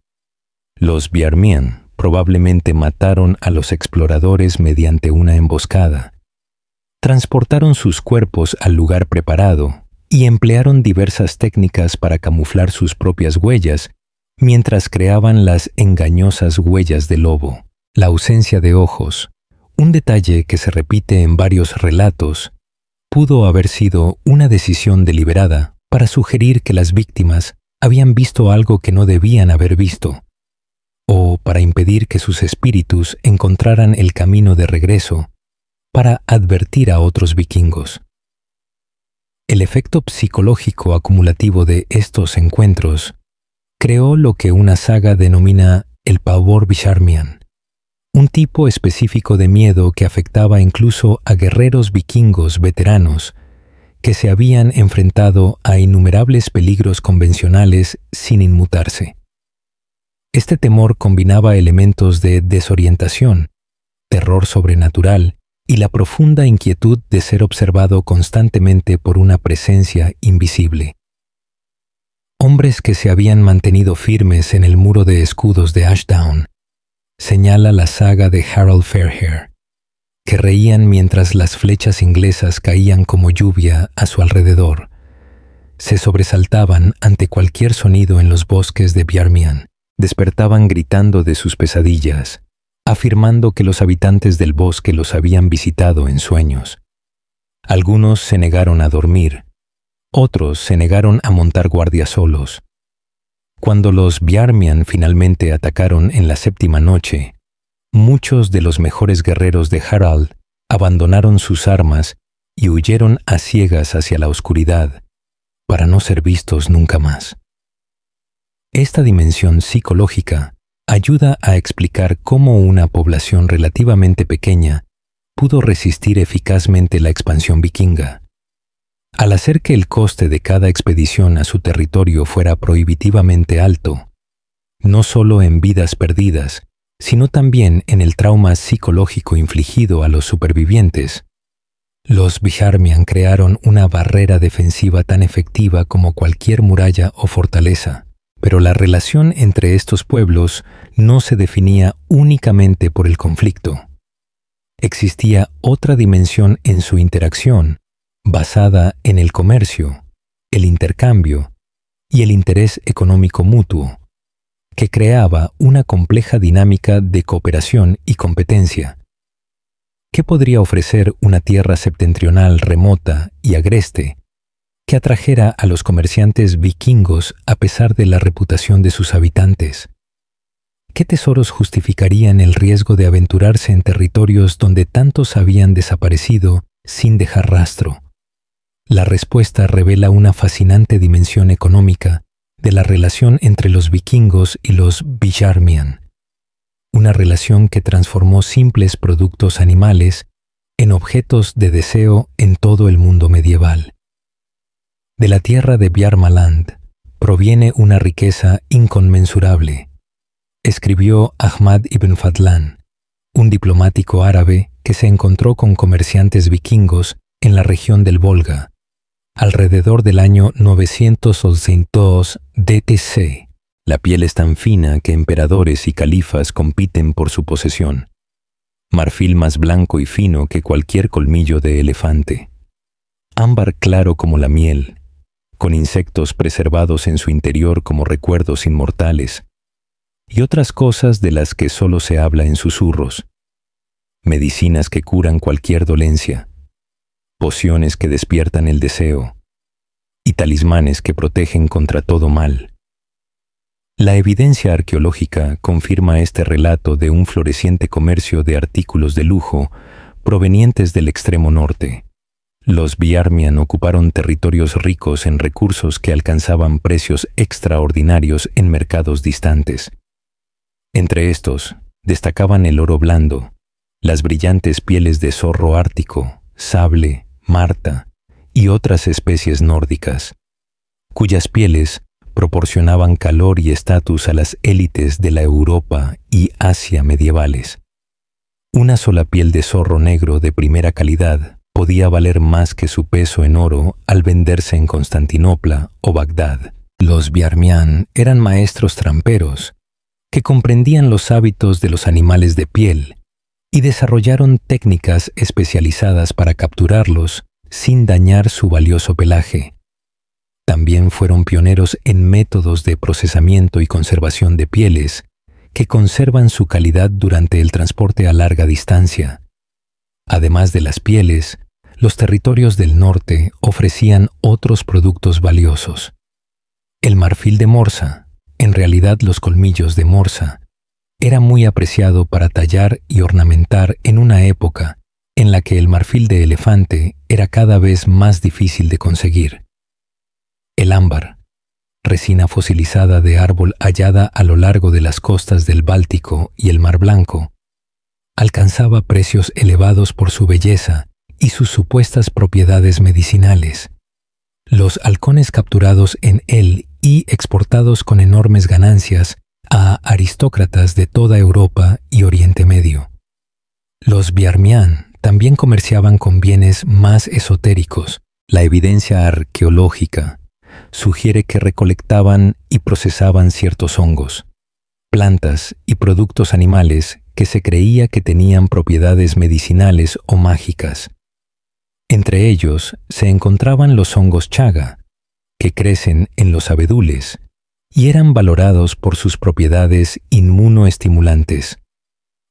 Los Bjarmian probablemente mataron a los exploradores mediante una emboscada. Transportaron sus cuerpos al lugar preparado y emplearon diversas técnicas para camuflar sus propias huellas mientras creaban las engañosas huellas de lobo. La ausencia de ojos, un detalle que se repite en varios relatos, pudo haber sido una decisión deliberada para sugerir que las víctimas habían visto algo que no debían haber visto, o para impedir que sus espíritus encontraran el camino de regreso para advertir a otros vikingos. El efecto psicológico acumulativo de estos encuentros creó lo que una saga denomina el pavor Bjarmian, un tipo específico de miedo que afectaba incluso a guerreros vikingos veteranos que se habían enfrentado a innumerables peligros convencionales sin inmutarse. Este temor combinaba elementos de desorientación, terror sobrenatural y la profunda inquietud de ser observado constantemente por una presencia invisible. Hombres que se habían mantenido firmes en el muro de escudos de Ashdown, señala la saga de Harald Fairhair, que reían mientras las flechas inglesas caían como lluvia a su alrededor. Se sobresaltaban ante cualquier sonido en los bosques de Bjarmian, despertaban gritando de sus pesadillas, afirmando que los habitantes del bosque los habían visitado en sueños. Algunos se negaron a dormir, otros se negaron a montar guardia solos. Cuando los Bjarmian finalmente atacaron en la 7ª noche, muchos de los mejores guerreros de Harald abandonaron sus armas y huyeron a ciegas hacia la oscuridad, para no ser vistos nunca más. Esta dimensión psicológica ayuda a explicar cómo una población relativamente pequeña pudo resistir eficazmente la expansión vikinga. Al hacer que el coste de cada expedición a su territorio fuera prohibitivamente alto, no solo en vidas perdidas, sino también en el trauma psicológico infligido a los supervivientes, los Bjarmian crearon una barrera defensiva tan efectiva como cualquier muralla o fortaleza. Pero la relación entre estos pueblos no se definía únicamente por el conflicto. Existía otra dimensión en su interacción, basada en el comercio, el intercambio y el interés económico mutuo, que creaba una compleja dinámica de cooperación y competencia. ¿Qué podría ofrecer una tierra septentrional remota y agreste que atrajera a los comerciantes vikingos a pesar de la reputación de sus habitantes? ¿Qué tesoros justificarían el riesgo de aventurarse en territorios donde tantos habían desaparecido sin dejar rastro? La respuesta revela una fascinante dimensión económica de la relación entre los vikingos y los Bjarmian, una relación que transformó simples productos animales en objetos de deseo en todo el mundo medieval. De la tierra de Bjarmaland proviene una riqueza inconmensurable, escribió Ahmad ibn Fadlan, un diplomático árabe que se encontró con comerciantes vikingos en la región del Volga, alrededor del año 982 DTC. La piel es tan fina que emperadores y califas compiten por su posesión. Marfil más blanco y fino que cualquier colmillo de elefante. Ámbar claro como la miel, con insectos preservados en su interior como recuerdos inmortales, y otras cosas de las que solo se habla en susurros. Medicinas que curan cualquier dolencia, pociones que despiertan el deseo, y talismanes que protegen contra todo mal. La evidencia arqueológica confirma este relato de un floreciente comercio de artículos de lujo provenientes del extremo norte. Los Bjarmian ocuparon territorios ricos en recursos que alcanzaban precios extraordinarios en mercados distantes. Entre estos, destacaban el oro blando, las brillantes pieles de zorro ártico, sable, marta y otras especies nórdicas, cuyas pieles proporcionaban calor y estatus a las élites de la Europa y Asia medievales. Una sola piel de zorro negro de primera calidad podía valer más que su peso en oro al venderse en Constantinopla o Bagdad. Los Bjarmian eran maestros tramperos que comprendían los hábitos de los animales de piel y desarrollaron técnicas especializadas para capturarlos sin dañar su valioso pelaje. También fueron pioneros en métodos de procesamiento y conservación de pieles que conservan su calidad durante el transporte a larga distancia. Además de las pieles, los territorios del norte ofrecían otros productos valiosos. El marfil de Morsa, en realidad los colmillos de Morsa, era muy apreciado para tallar y ornamentar en una época en la que el marfil de elefante era cada vez más difícil de conseguir. El ámbar, resina fosilizada de árbol hallada a lo largo de las costas del Báltico y el Mar Blanco, alcanzaba precios elevados por su belleza y sus supuestas propiedades medicinales. Los halcones capturados en él y exportados con enormes ganancias a aristócratas de toda Europa y Oriente Medio. Los Bjarmian también comerciaban con bienes más esotéricos. La evidencia arqueológica sugiere que recolectaban y procesaban ciertos hongos, plantas y productos animales que se creía que tenían propiedades medicinales o mágicas. Entre ellos se encontraban los hongos chaga, que crecen en los abedules y eran valorados por sus propiedades inmunoestimulantes.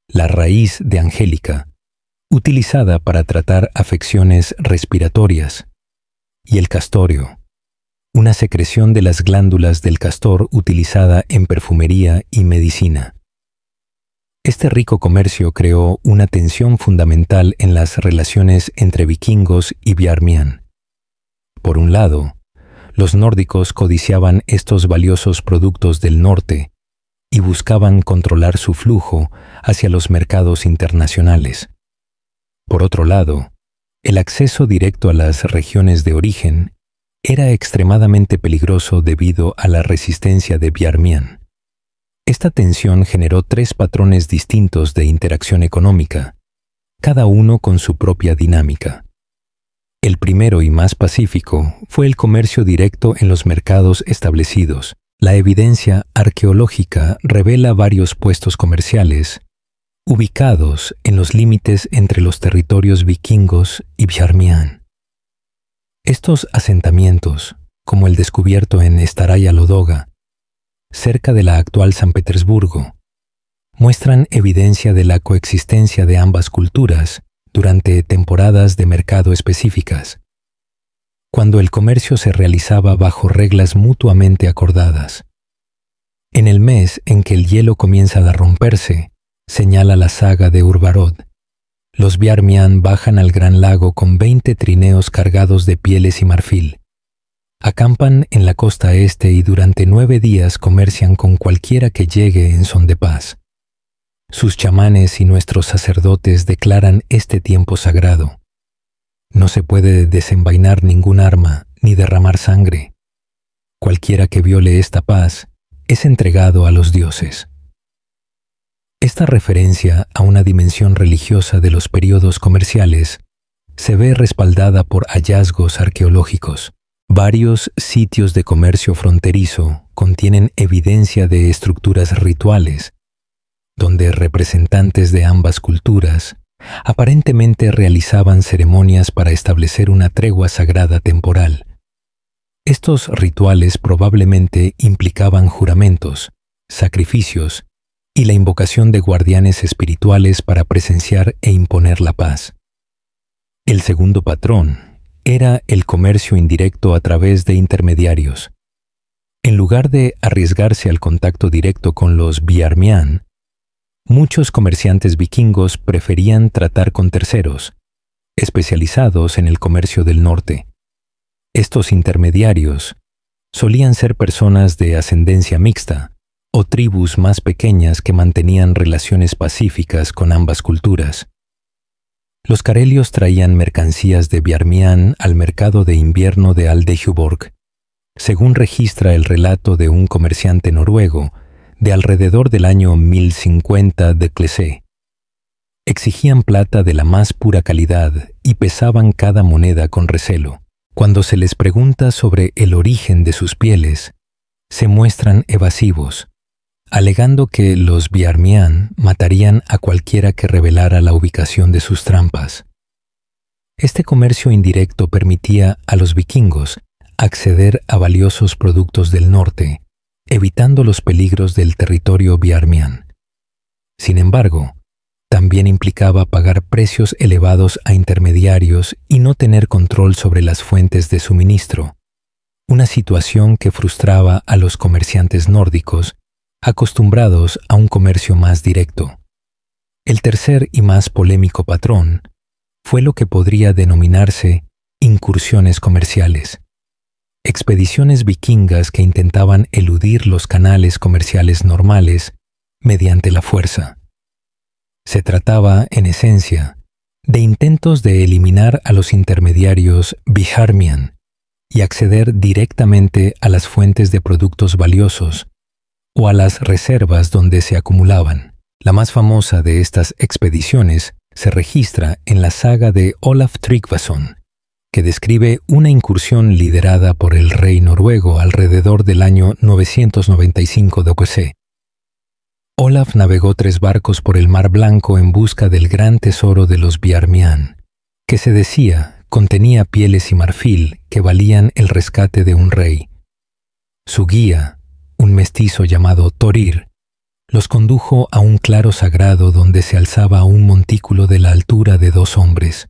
La raíz de angélica, utilizada para tratar afecciones respiratorias, y el castorio, una secreción de las glándulas del castor utilizada en perfumería y medicina. Este rico comercio creó una tensión fundamental en las relaciones entre vikingos y Bjarmian. Por un lado, los nórdicos codiciaban estos valiosos productos del norte y buscaban controlar su flujo hacia los mercados internacionales. Por otro lado, el acceso directo a las regiones de origen era extremadamente peligroso debido a la resistencia de Bjarmian. Esta tensión generó tres patrones distintos de interacción económica, cada uno con su propia dinámica. El primero y más pacífico fue el comercio directo en los mercados establecidos. La evidencia arqueológica revela varios puestos comerciales ubicados en los límites entre los territorios vikingos y Bjarmian. Estos asentamientos, como el descubierto en Staraya Lodoga, cerca de la actual San Petersburgo, muestran evidencia de la coexistencia de ambas culturas durante temporadas de mercado específicas. cuando el comercio se realizaba bajo reglas mutuamente acordadas. En el mes en que el hielo comienza a romperse, señala la saga de Urvarod, los Biarmián bajan al gran lago con 20 trineos cargados de pieles y marfil. Acampan en la costa este y durante 9 días comercian con cualquiera que llegue en son de paz. Sus chamanes y nuestros sacerdotes declaran este tiempo sagrado. No se puede desenvainar ningún arma ni derramar sangre. Cualquiera que viole esta paz es entregado a los dioses. Esta referencia a una dimensión religiosa de los períodos comerciales se ve respaldada por hallazgos arqueológicos. Varios sitios de comercio fronterizo contienen evidencia de estructuras rituales, donde representantes de ambas culturas aparentemente realizaban ceremonias para establecer una tregua sagrada temporal. Estos rituales probablemente implicaban juramentos, sacrificios y la invocación de guardianes espirituales para presenciar e imponer la paz. El segundo patrón era el comercio indirecto a través de intermediarios. En lugar de arriesgarse al contacto directo con los Biarmián, muchos comerciantes vikingos preferían tratar con terceros, especializados en el comercio del norte. Estos intermediarios solían ser personas de ascendencia mixta o tribus más pequeñas que mantenían relaciones pacíficas con ambas culturas. Los carelios traían mercancías de Biarmián al mercado de invierno de Aldehuborg, según registra el relato de un comerciante noruego de alrededor del año 1050 de Clesé. Exigían plata de la más pura calidad y pesaban cada moneda con recelo. Cuando se les pregunta sobre el origen de sus pieles, se muestran evasivos, alegando que los Biarmián matarían a cualquiera que revelara la ubicación de sus trampas. Este comercio indirecto permitía a los vikingos acceder a valiosos productos del norte, evitando los peligros del territorio Biarmián. Sin embargo, también implicaba pagar precios elevados a intermediarios y no tener control sobre las fuentes de suministro, una situación que frustraba a los comerciantes nórdicos acostumbrados a un comercio más directo. El tercer y más polémico patrón fue lo que podría denominarse incursiones comerciales, expediciones vikingas que intentaban eludir los canales comerciales normales mediante la fuerza. Se trataba, en esencia, de intentos de eliminar a los intermediarios Biharmian y acceder directamente a las fuentes de productos valiosos o a las reservas donde se acumulaban. La más famosa de estas expediciones se registra en la saga de Olaf Tryggvason, que describe una incursión liderada por el rey noruego alrededor del año 995 d.C. Olaf navegó 3 barcos por el Mar Blanco en busca del gran tesoro de los Biarmián, que se decía contenía pieles y marfil que valían el rescate de un rey. Su guía, un mestizo llamado Thorir, los condujo a un claro sagrado donde se alzaba un montículo de la altura de 2 hombres.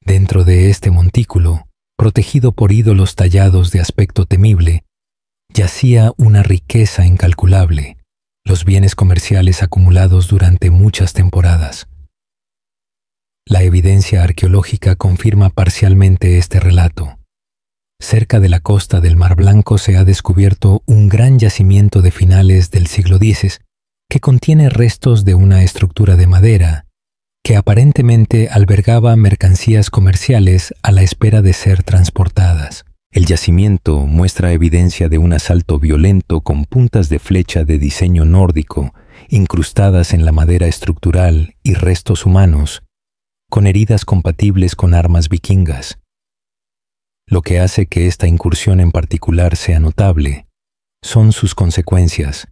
Dentro de este montículo, protegido por ídolos tallados de aspecto temible, yacía una riqueza incalculable, los bienes comerciales acumulados durante muchas temporadas. La evidencia arqueológica confirma parcialmente este relato. Cerca de la costa del Mar Blanco se ha descubierto un gran yacimiento de finales del siglo X que contiene restos de una estructura de madera que aparentemente albergaba mercancías comerciales a la espera de ser transportadas. El yacimiento muestra evidencia de un asalto violento con puntas de flecha de diseño nórdico incrustadas en la madera estructural y restos humanos, con heridas compatibles con armas vikingas. Lo que hace que esta incursión en particular sea notable son sus consecuencias,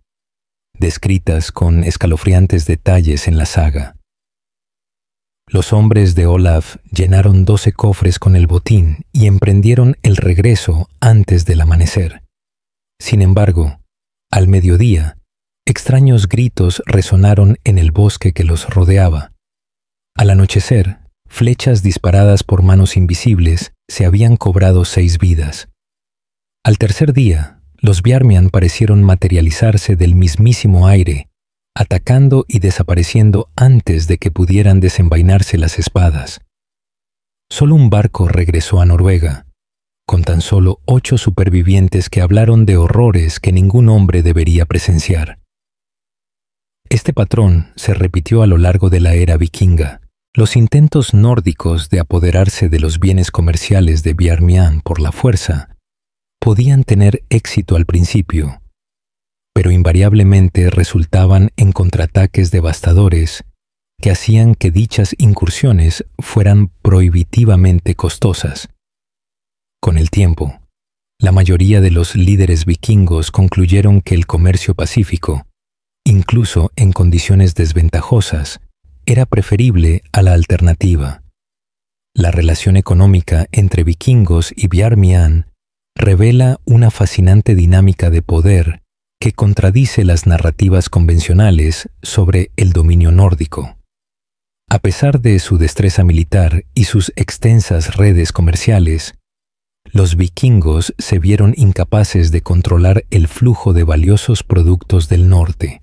descritas con escalofriantes detalles en la saga. Los hombres de Olaf llenaron 12 cofres con el botín y emprendieron el regreso antes del amanecer. Sin embargo, al mediodía, extraños gritos resonaron en el bosque que los rodeaba. Al anochecer, flechas disparadas por manos invisibles, se habían cobrado 6 vidas. Al tercer día, los Biarmian parecieron materializarse del mismísimo aire, atacando y desapareciendo antes de que pudieran desenvainarse las espadas. Solo un barco regresó a Noruega, con tan solo 8 supervivientes que hablaron de horrores que ningún hombre debería presenciar. Este patrón se repitió a lo largo de la era vikinga. Los intentos nórdicos de apoderarse de los bienes comerciales de Biarmian por la fuerza podían tener éxito al principio, pero invariablemente resultaban en contraataques devastadores que hacían que dichas incursiones fueran prohibitivamente costosas. Con el tiempo, la mayoría de los líderes vikingos concluyeron que el comercio pacífico, incluso en condiciones desventajosas, era preferible a la alternativa. La relación económica entre vikingos y Biarmian revela una fascinante dinámica de poder que contradice las narrativas convencionales sobre el dominio nórdico. A pesar de su destreza militar y sus extensas redes comerciales, los vikingos se vieron incapaces de controlar el flujo de valiosos productos del norte.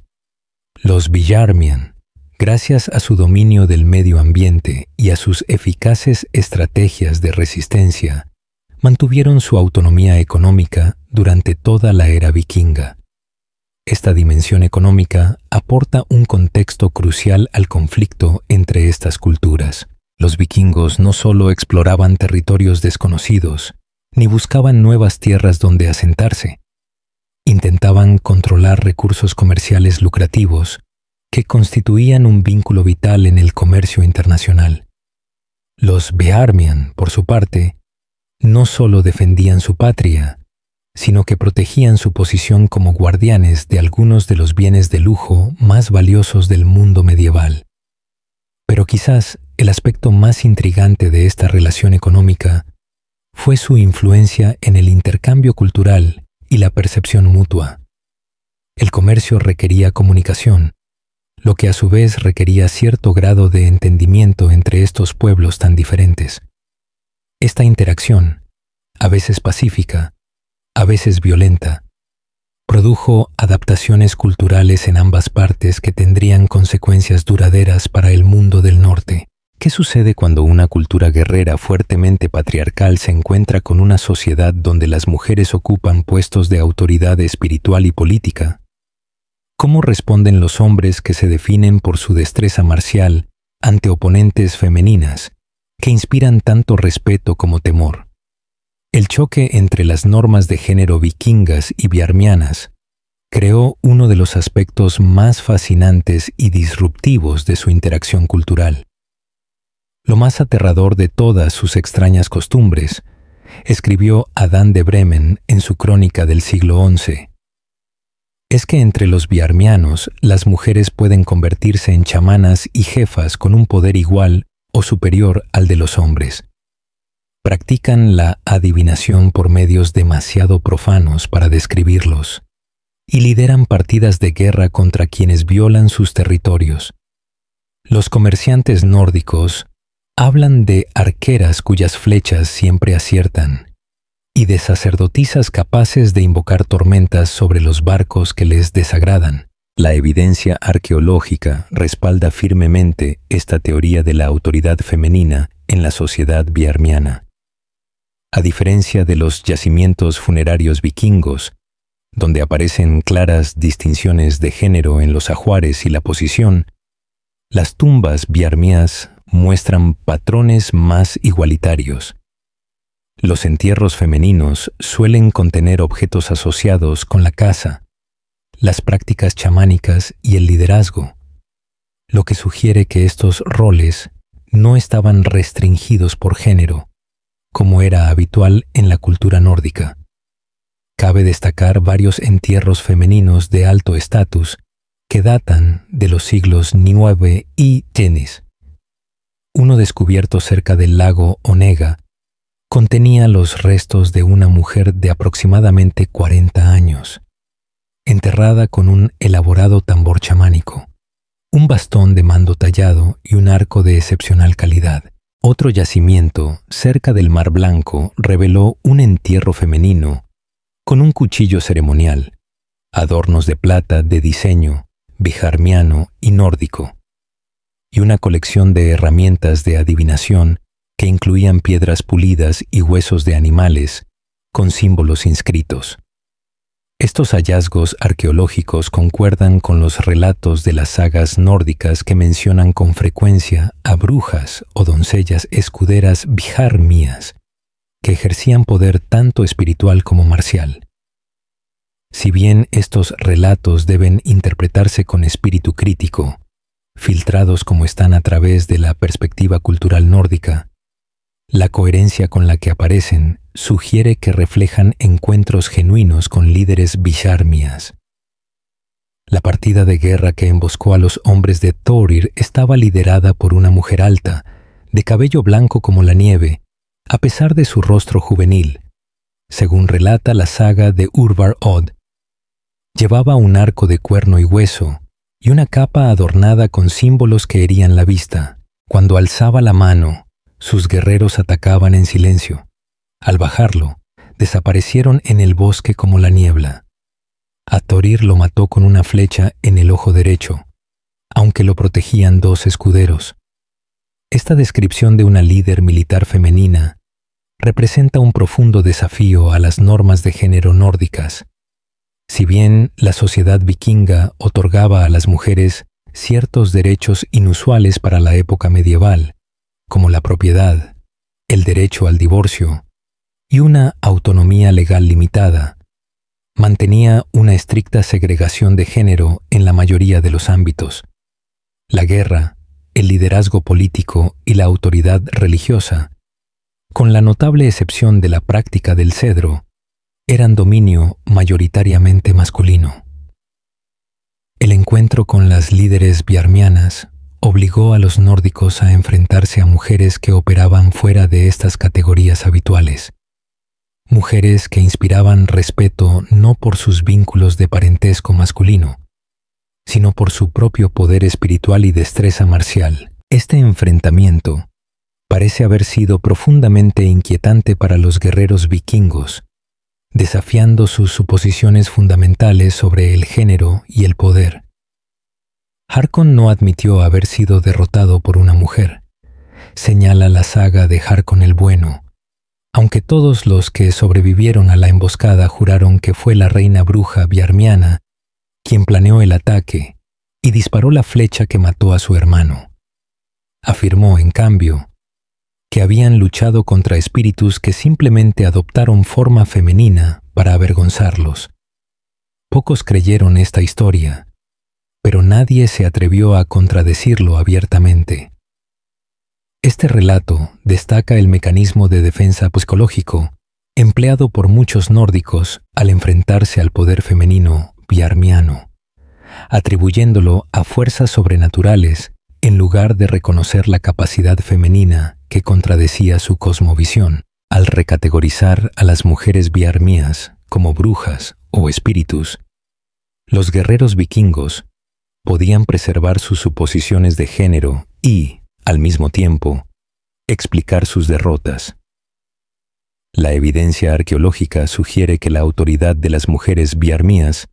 Los Biarmian, gracias a su dominio del medio ambiente y a sus eficaces estrategias de resistencia, mantuvieron su autonomía económica durante toda la era vikinga. Esta dimensión económica aporta un contexto crucial al conflicto entre estas culturas. Los vikingos no solo exploraban territorios desconocidos, ni buscaban nuevas tierras donde asentarse. Intentaban controlar recursos comerciales lucrativos que constituían un vínculo vital en el comercio internacional. Los Biarmian, por su parte, no solo defendían su patria, sino que protegían su posición como guardianes de algunos de los bienes de lujo más valiosos del mundo medieval. Pero quizás el aspecto más intrigante de esta relación económica fue su influencia en el intercambio cultural y la percepción mutua. El comercio requería comunicación, lo que a su vez requería cierto grado de entendimiento entre estos pueblos tan diferentes. Esta interacción, a veces pacífica, a veces violenta, produjo adaptaciones culturales en ambas partes que tendrían consecuencias duraderas para el mundo del norte. ¿Qué sucede cuando una cultura guerrera fuertemente patriarcal se encuentra con una sociedad donde las mujeres ocupan puestos de autoridad espiritual y política? ¿Cómo responden los hombres que se definen por su destreza marcial ante oponentes femeninas que inspiran tanto respeto como temor? El choque entre las normas de género vikingas y biarmianas creó uno de los aspectos más fascinantes y disruptivos de su interacción cultural. Lo más aterrador de todas sus extrañas costumbres, escribió Adán de Bremen en su crónica del siglo XI, es que entre los biarmianos las mujeres pueden convertirse en chamanas y jefas con un poder igual o superior al de los hombres. Practican la adivinación por medios demasiado profanos para describirlos y lideran partidas de guerra contra quienes violan sus territorios. Los comerciantes nórdicos hablan de arqueras cuyas flechas siempre aciertan y de sacerdotisas capaces de invocar tormentas sobre los barcos que les desagradan. La evidencia arqueológica respalda firmemente esta teoría de la autoridad femenina en la sociedad biarmiana. A diferencia de los yacimientos funerarios vikingos, donde aparecen claras distinciones de género en los ajuares y la posición, las tumbas biarmias muestran patrones más igualitarios. Los entierros femeninos suelen contener objetos asociados con la caza, las prácticas chamánicas y el liderazgo, lo que sugiere que estos roles no estaban restringidos por género, como era habitual en la cultura nórdica. Cabe destacar varios entierros femeninos de alto estatus que datan de los siglos IX y X. Uno descubierto cerca del lago Onega contenía los restos de una mujer de aproximadamente 40 años, enterrada con un elaborado tambor chamánico, un bastón de mando tallado y un arco de excepcional calidad. Otro yacimiento, cerca del Mar Blanco, reveló un entierro femenino con un cuchillo ceremonial, adornos de plata de diseño bijarmiano y nórdico, y una colección de herramientas de adivinación que incluían piedras pulidas y huesos de animales con símbolos inscritos. Estos hallazgos arqueológicos concuerdan con los relatos de las sagas nórdicas que mencionan con frecuencia a brujas o doncellas escuderas bijarmías que ejercían poder tanto espiritual como marcial. Si bien estos relatos deben interpretarse con espíritu crítico, filtrados como están a través de la perspectiva cultural nórdica, la coherencia con la que aparecen sugiere que reflejan encuentros genuinos con líderes bijarmías. La partida de guerra que emboscó a los hombres de Thorir estaba liderada por una mujer alta, de cabello blanco como la nieve, a pesar de su rostro juvenil. Según relata la saga de Urvar Odd, llevaba un arco de cuerno y hueso y una capa adornada con símbolos que herían la vista. Cuando alzaba la mano, sus guerreros atacaban en silencio. Al bajarlo, desaparecieron en el bosque como la niebla. A Thorir lo mató con una flecha en el ojo derecho, aunque lo protegían 2 escuderos. Esta descripción de una líder militar femenina representa un profundo desafío a las normas de género nórdicas. Si bien la sociedad vikinga otorgaba a las mujeres ciertos derechos inusuales para la época medieval, como la propiedad, el derecho al divorcio y una autonomía legal limitada, mantenía una estricta segregación de género en la mayoría de los ámbitos. La guerra, el liderazgo político y la autoridad religiosa, con la notable excepción de la práctica del cedro, eran dominio mayoritariamente masculino. El encuentro con las líderes bijarmianas obligó a los nórdicos a enfrentarse a mujeres que operaban fuera de estas categorías habituales. Mujeres que inspiraban respeto no por sus vínculos de parentesco masculino, sino por su propio poder espiritual y destreza marcial. Este enfrentamiento parece haber sido profundamente inquietante para los guerreros vikingos, desafiando sus suposiciones fundamentales sobre el género y el poder. Harkon no admitió haber sido derrotado por una mujer, señala la saga de Harkon el Bueno, aunque todos los que sobrevivieron a la emboscada juraron que fue la reina bruja bijarmiana quien planeó el ataque y disparó la flecha que mató a su hermano. Afirmó, en cambio, que habían luchado contra espíritus que simplemente adoptaron forma femenina para avergonzarlos. Pocos creyeron esta historia, pero nadie se atrevió a contradecirlo abiertamente. Este relato destaca el mecanismo de defensa psicológico empleado por muchos nórdicos al enfrentarse al poder femenino bijarmiano, atribuyéndolo a fuerzas sobrenaturales en lugar de reconocer la capacidad femenina que contradecía su cosmovisión. Al recategorizar a las mujeres bijarmías como brujas o espíritus, los guerreros vikingos podían preservar sus suposiciones de género y, al mismo tiempo, explicar sus derrotas. La evidencia arqueológica sugiere que la autoridad de las mujeres bijarmías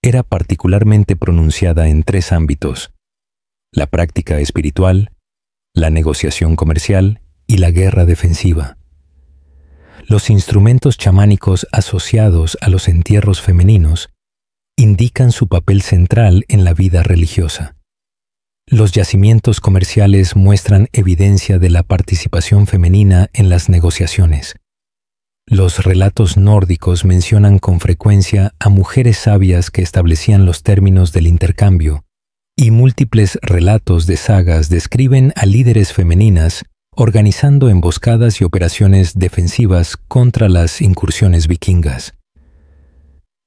era particularmente pronunciada en 3 ámbitos: la práctica espiritual, la negociación comercial y la guerra defensiva. Los instrumentos chamánicos asociados a los entierros femeninos indican su papel central en la vida religiosa. Los yacimientos comerciales muestran evidencia de la participación femenina en las negociaciones. Los relatos nórdicos mencionan con frecuencia a mujeres sabias que establecían los términos del intercambio, y múltiples relatos de sagas describen a líderes femeninas organizando emboscadas y operaciones defensivas contra las incursiones vikingas.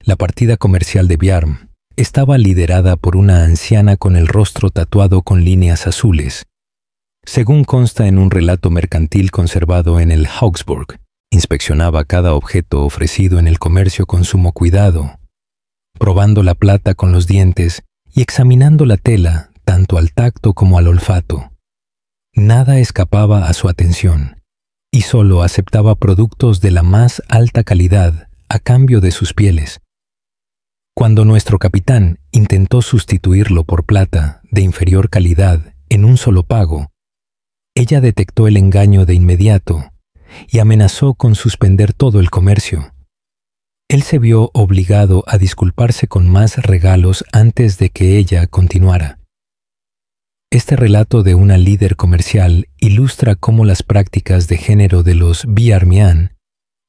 La partida comercial de Bjarm estaba liderada por una anciana con el rostro tatuado con líneas azules. Según consta en un relato mercantil conservado en el Hauksburg, inspeccionaba cada objeto ofrecido en el comercio con sumo cuidado, probando la plata con los dientes y examinando la tela tanto al tacto como al olfato. Nada escapaba a su atención, y solo aceptaba productos de la más alta calidad a cambio de sus pieles. Cuando nuestro capitán intentó sustituirlo por plata de inferior calidad en un solo pago, ella detectó el engaño de inmediato y amenazó con suspender todo el comercio. Él se vio obligado a disculparse con más regalos antes de que ella continuara. Este relato de una líder comercial ilustra cómo las prácticas de género de los Biarmian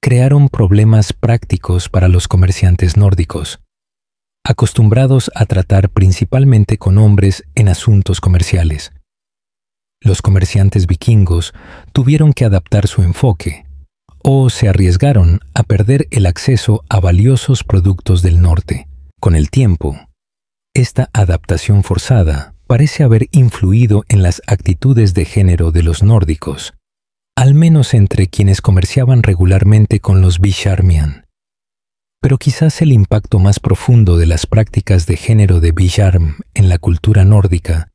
crearon problemas prácticos para los comerciantes nórdicos, acostumbrados a tratar principalmente con hombres en asuntos comerciales. Los comerciantes vikingos tuvieron que adaptar su enfoque, o se arriesgaron a perder el acceso a valiosos productos del norte. Con el tiempo, esta adaptación forzada parece haber influido en las actitudes de género de los nórdicos, al menos entre quienes comerciaban regularmente con los Bisharmian. Pero quizás el impacto más profundo de las prácticas de género de Bisharm en la cultura nórdica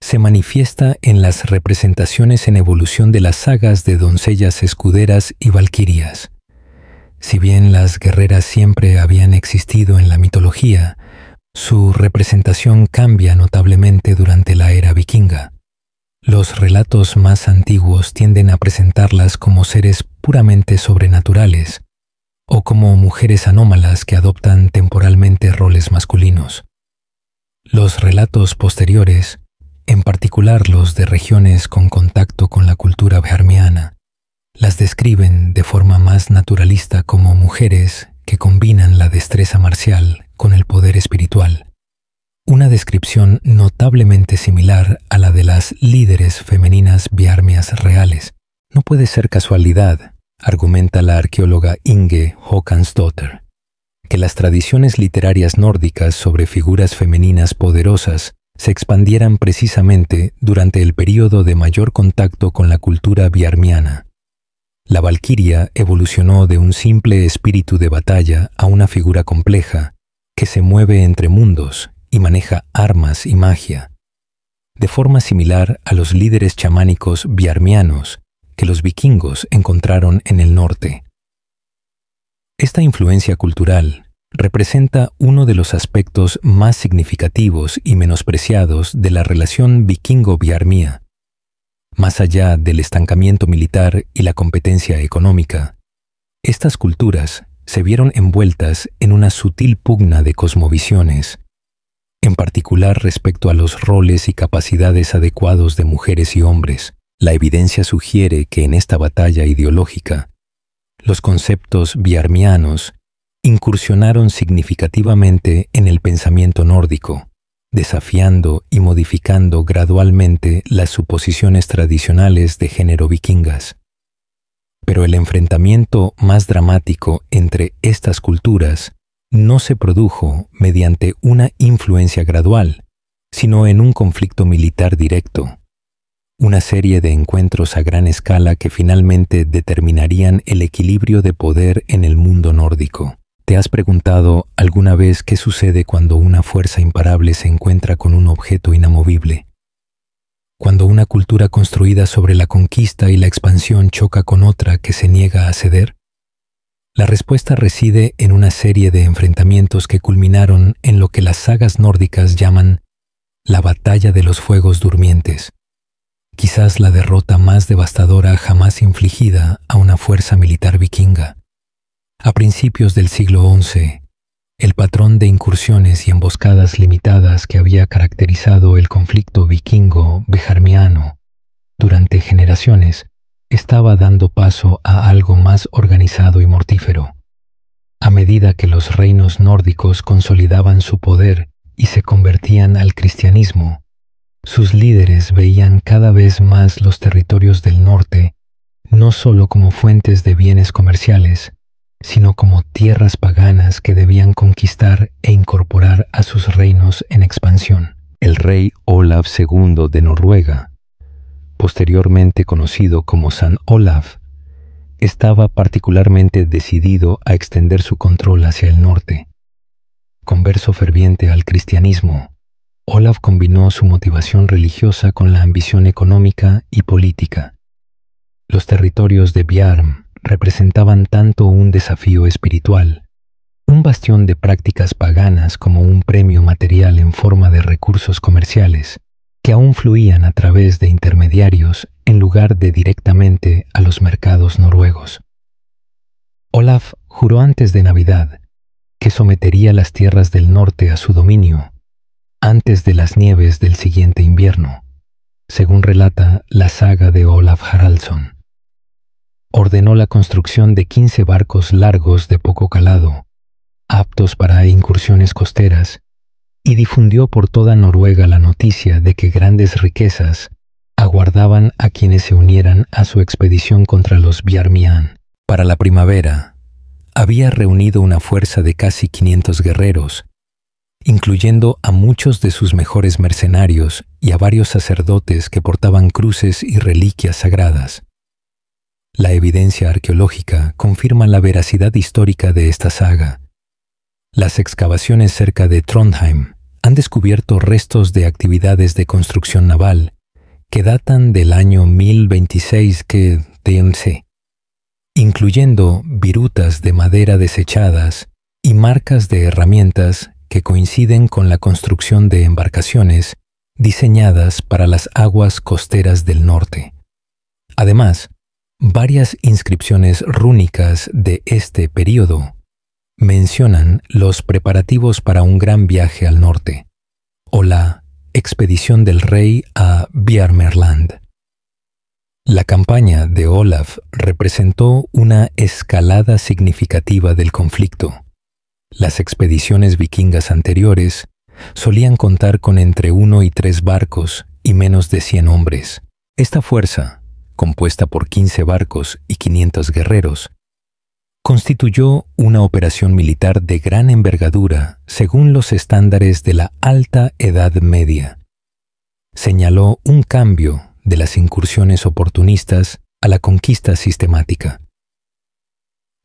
se manifiesta en las representaciones en evolución de las sagas de doncellas escuderas y valquirias. Si bien las guerreras siempre habían existido en la mitología, su representación cambia notablemente durante la era vikinga. Los relatos más antiguos tienden a presentarlas como seres puramente sobrenaturales o como mujeres anómalas que adoptan temporalmente roles masculinos. Los relatos posteriores, en particular los de regiones con contacto con la cultura bearmiana, las describen de forma más naturalista como mujeres que combinan la destreza marcial con el poder espiritual, una descripción notablemente similar a la de las líderes femeninas biarmias reales. No puede ser casualidad, argumenta la arqueóloga Inge Håkansdóttir, que las tradiciones literarias nórdicas sobre figuras femeninas poderosas se expandieran precisamente durante el período de mayor contacto con la cultura biarmiana. La valquiria evolucionó de un simple espíritu de batalla a una figura compleja que se mueve entre mundos y maneja armas y magia, de forma similar a los líderes chamánicos biarmianos que los vikingos encontraron en el norte. Esta influencia cultural representa uno de los aspectos más significativos y menospreciados de la relación vikingo-biarmía. Más allá del estancamiento militar y la competencia económica, estas culturas se vieron envueltas en una sutil pugna de cosmovisiones, en particular respecto a los roles y capacidades adecuados de mujeres y hombres. La evidencia sugiere que en esta batalla ideológica, los conceptos biarmianos incursionaron significativamente en el pensamiento nórdico, desafiando y modificando gradualmente las suposiciones tradicionales de género vikingas. Pero el enfrentamiento más dramático entre estas culturas no se produjo mediante una influencia gradual, sino en un conflicto militar directo, una serie de encuentros a gran escala que finalmente determinarían el equilibrio de poder en el mundo nórdico. ¿Te has preguntado alguna vez qué sucede cuando una fuerza imparable se encuentra con un objeto inamovible? Cuando una cultura construida sobre la conquista y la expansión choca con otra que se niega a ceder? La respuesta reside en una serie de enfrentamientos que culminaron en lo que las sagas nórdicas llaman la Batalla de los Fuegos Durmientes, quizás la derrota más devastadora jamás infligida a una fuerza militar vikinga. A principios del siglo XI, el patrón de incursiones y emboscadas limitadas que había caracterizado el conflicto vikingo-bejarmiano durante generaciones estaba dando paso a algo más organizado y mortífero. A medida que los reinos nórdicos consolidaban su poder y se convertían al cristianismo, sus líderes veían cada vez más los territorios del norte no solo como fuentes de bienes comerciales, sino como tierras paganas que debían conquistar e incorporar a sus reinos en expansión. El rey Olav II de Noruega, posteriormente conocido como San Olaf, estaba particularmente decidido a extender su control hacia el norte. Converso ferviente al cristianismo, Olaf combinó su motivación religiosa con la ambición económica y política. Los territorios de Bjarm representaban tanto un desafío espiritual, un bastión de prácticas paganas, como un premio material en forma de recursos comerciales, que aún fluían a través de intermediarios en lugar de directamente a los mercados noruegos. Olaf juró antes de Navidad que sometería las tierras del norte a su dominio antes de las nieves del siguiente invierno, según relata la saga de Olaf Haraldsson. Ordenó la construcción de 15 barcos largos de poco calado, aptos para incursiones costeras, y difundió por toda Noruega la noticia de que grandes riquezas aguardaban a quienes se unieran a su expedición contra los Bjarmian. Para la primavera, había reunido una fuerza de casi 500 guerreros, incluyendo a muchos de sus mejores mercenarios y a varios sacerdotes que portaban cruces y reliquias sagradas. La evidencia arqueológica confirma la veracidad histórica de esta saga. Las excavaciones cerca de Trondheim han descubierto restos de actividades de construcción naval que datan del año 1026 DMC, incluyendo virutas de madera desechadas y marcas de herramientas que coinciden con la construcción de embarcaciones diseñadas para las aguas costeras del norte. Además, varias inscripciones rúnicas de este período mencionan los preparativos para un gran viaje al norte, o la expedición del rey a Bjarmerland. La campaña de Olaf representó una escalada significativa del conflicto. Las expediciones vikingas anteriores solían contar con entre 1 y 3 barcos y menos de 100 hombres. Esta fuerza, compuesta por 15 barcos y 500 guerreros, constituyó una operación militar de gran envergadura según los estándares de la Alta Edad Media. Señaló un cambio de las incursiones oportunistas a la conquista sistemática.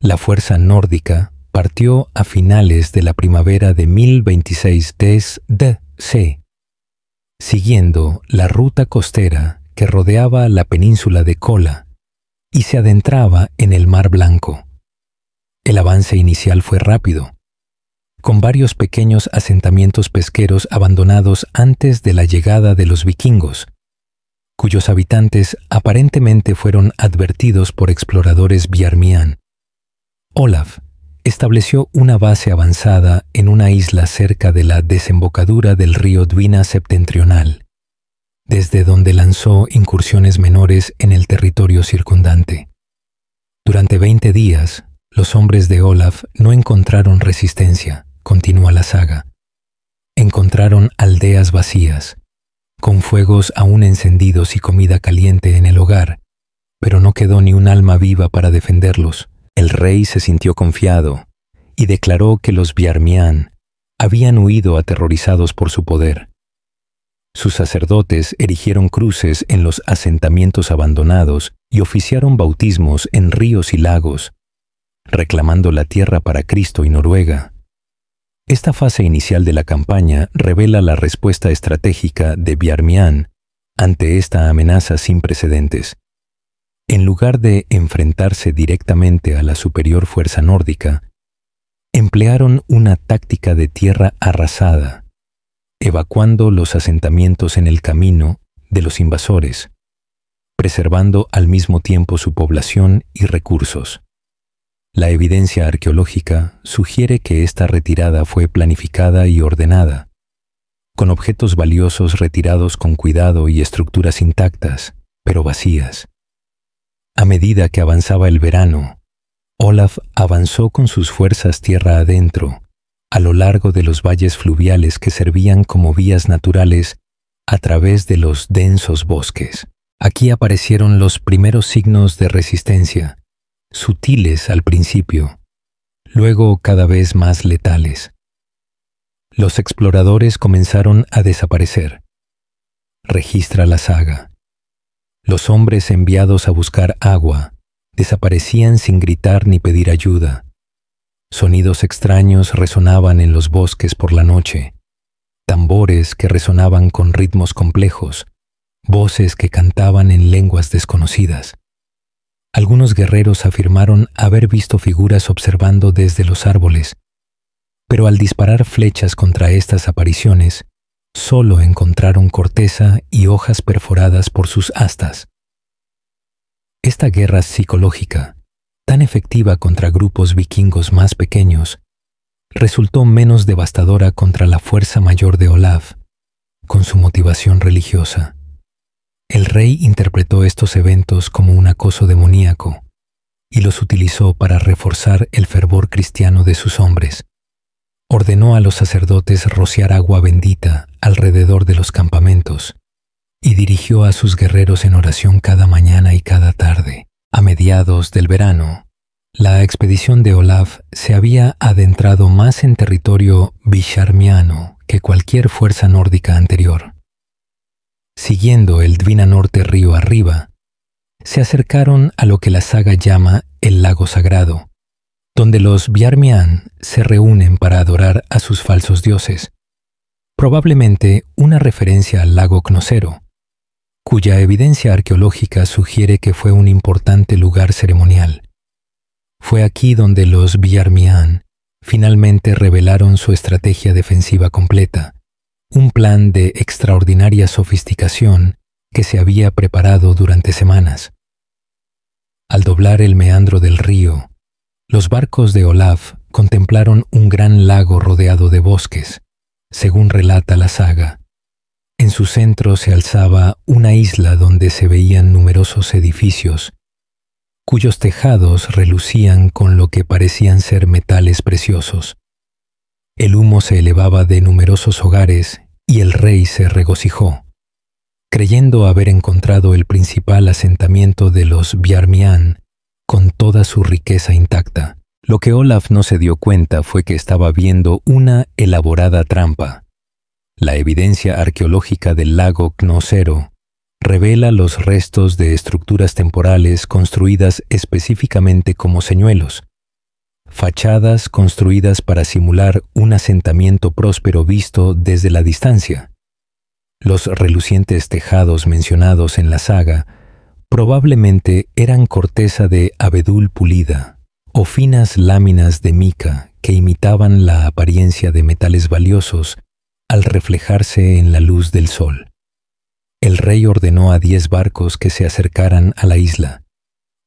La fuerza nórdica partió a finales de la primavera de 1026 DC, siguiendo la ruta costera que rodeaba la península de Kola y se adentraba en el Mar Blanco. El avance inicial fue rápido, con varios pequeños asentamientos pesqueros abandonados antes de la llegada de los vikingos, cuyos habitantes aparentemente fueron advertidos por exploradores Bjarmian. Olaf estableció una base avanzada en una isla cerca de la desembocadura del río Dvina septentrional, desde donde lanzó incursiones menores en el territorio circundante. Durante 20 días, los hombres de Olaf no encontraron resistencia, continúa la saga. Encontraron aldeas vacías, con fuegos aún encendidos y comida caliente en el hogar, pero no quedó ni un alma viva para defenderlos. El rey se sintió confiado y declaró que los Bjarmian habían huido aterrorizados por su poder. Sus sacerdotes erigieron cruces en los asentamientos abandonados y oficiaron bautismos en ríos y lagos, reclamando la tierra para Cristo y Noruega. Esta fase inicial de la campaña revela la respuesta estratégica de Bjarmian ante esta amenaza sin precedentes. En lugar de enfrentarse directamente a la superior fuerza nórdica, emplearon una táctica de tierra arrasada, evacuando los asentamientos en el camino de los invasores, preservando al mismo tiempo su población y recursos. La evidencia arqueológica sugiere que esta retirada fue planificada y ordenada, con objetos valiosos retirados con cuidado y estructuras intactas, pero vacías. A medida que avanzaba el verano, Olaf avanzó con sus fuerzas tierra adentro, a lo largo de los valles fluviales que servían como vías naturales a través de los densos bosques. Aquí aparecieron los primeros signos de resistencia, sutiles al principio, luego cada vez más letales. Los exploradores comenzaron a desaparecer. Registra la saga. Los hombres enviados a buscar agua desaparecían sin gritar ni pedir ayuda. Sonidos extraños resonaban en los bosques por la noche, tambores que resonaban con ritmos complejos, voces que cantaban en lenguas desconocidas. Algunos guerreros afirmaron haber visto figuras observando desde los árboles, pero al disparar flechas contra estas apariciones, solo encontraron corteza y hojas perforadas por sus astas. Esta guerra psicológica, tan efectiva contra grupos vikingos más pequeños, resultó menos devastadora contra la fuerza mayor de Olaf, con su motivación religiosa. El rey interpretó estos eventos como un acoso demoníaco y los utilizó para reforzar el fervor cristiano de sus hombres. Ordenó a los sacerdotes rociar agua bendita alrededor de los campamentos y dirigió a sus guerreros en oración cada mañana y cada tarde. A mediados del verano, la expedición de Olaf se había adentrado más en territorio bisharmiano que cualquier fuerza nórdica anterior. Siguiendo el Dvina Norte río arriba, se acercaron a lo que la saga llama el lago sagrado, donde los Bjarmian se reúnen para adorar a sus falsos dioses, probablemente una referencia al lago Cnosero, cuya evidencia arqueológica sugiere que fue un importante lugar ceremonial. Fue aquí donde los Bjarmian finalmente revelaron su estrategia defensiva completa, un plan de extraordinaria sofisticación que se había preparado durante semanas. Al doblar el meandro del río, los barcos de Olaf contemplaron un gran lago rodeado de bosques, según relata la saga. En su centro se alzaba una isla donde se veían numerosos edificios, cuyos tejados relucían con lo que parecían ser metales preciosos. El humo se elevaba de numerosos hogares y el rey se regocijó, creyendo haber encontrado el principal asentamiento de los Bjarmian con toda su riqueza intacta. Lo que Olaf no se dio cuenta fue que estaba viendo una elaborada trampa. La evidencia arqueológica del lago Cnosero revela los restos de estructuras temporales construidas específicamente como señuelos, fachadas construidas para simular un asentamiento próspero visto desde la distancia. Los relucientes tejados mencionados en la saga probablemente eran corteza de abedul pulida o finas láminas de mica que imitaban la apariencia de metales valiosos al reflejarse en la luz del sol. El rey ordenó a 10 barcos que se acercaran a la isla,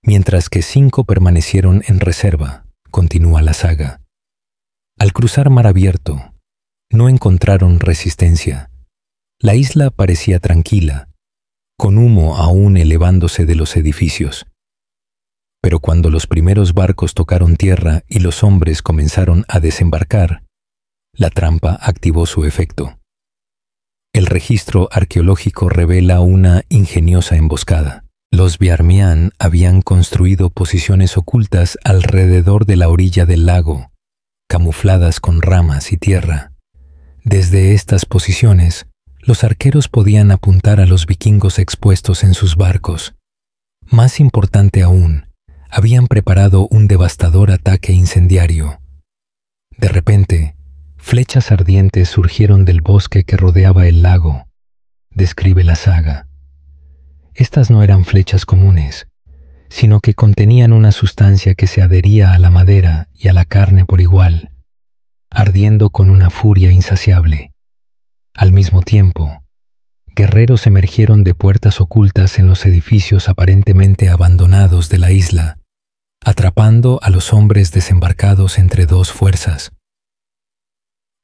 mientras que 5 permanecieron en reserva, continúa la saga. Al cruzar mar abierto, no encontraron resistencia. La isla parecía tranquila, con humo aún elevándose de los edificios. Pero cuando los primeros barcos tocaron tierra y los hombres comenzaron a desembarcar, la trampa activó su efecto. El registro arqueológico revela una ingeniosa emboscada. Los Bjarmian habían construido posiciones ocultas alrededor de la orilla del lago, camufladas con ramas y tierra. Desde estas posiciones, los arqueros podían apuntar a los vikingos expuestos en sus barcos. Más importante aún, habían preparado un devastador ataque incendiario. De repente, flechas ardientes surgieron del bosque que rodeaba el lago, describe la saga. Estas no eran flechas comunes, sino que contenían una sustancia que se adhería a la madera y a la carne por igual, ardiendo con una furia insaciable. Al mismo tiempo, guerreros emergieron de puertas ocultas en los edificios aparentemente abandonados de la isla, atrapando a los hombres desembarcados entre 2 fuerzas.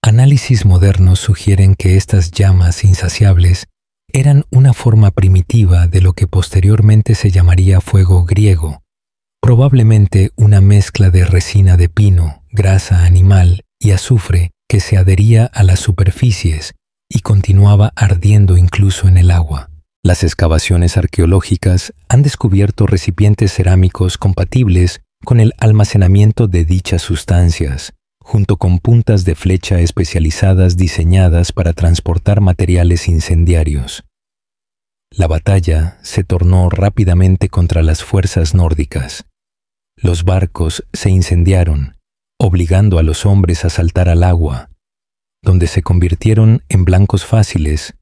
Análisis modernos sugieren que estas llamas insaciables eran una forma primitiva de lo que posteriormente se llamaría fuego griego, probablemente una mezcla de resina de pino, grasa animal y azufre que se adhería a las superficies y continuaba ardiendo incluso en el agua. Las excavaciones arqueológicas han descubierto recipientes cerámicos compatibles con el almacenamiento de dichas sustancias, junto con puntas de flecha especializadas diseñadas para transportar materiales incendiarios. La batalla se tornó rápidamente contra las fuerzas nórdicas. Los barcos se incendiaron, obligando a los hombres a saltar al agua. donde se convirtieron en blancos fáciles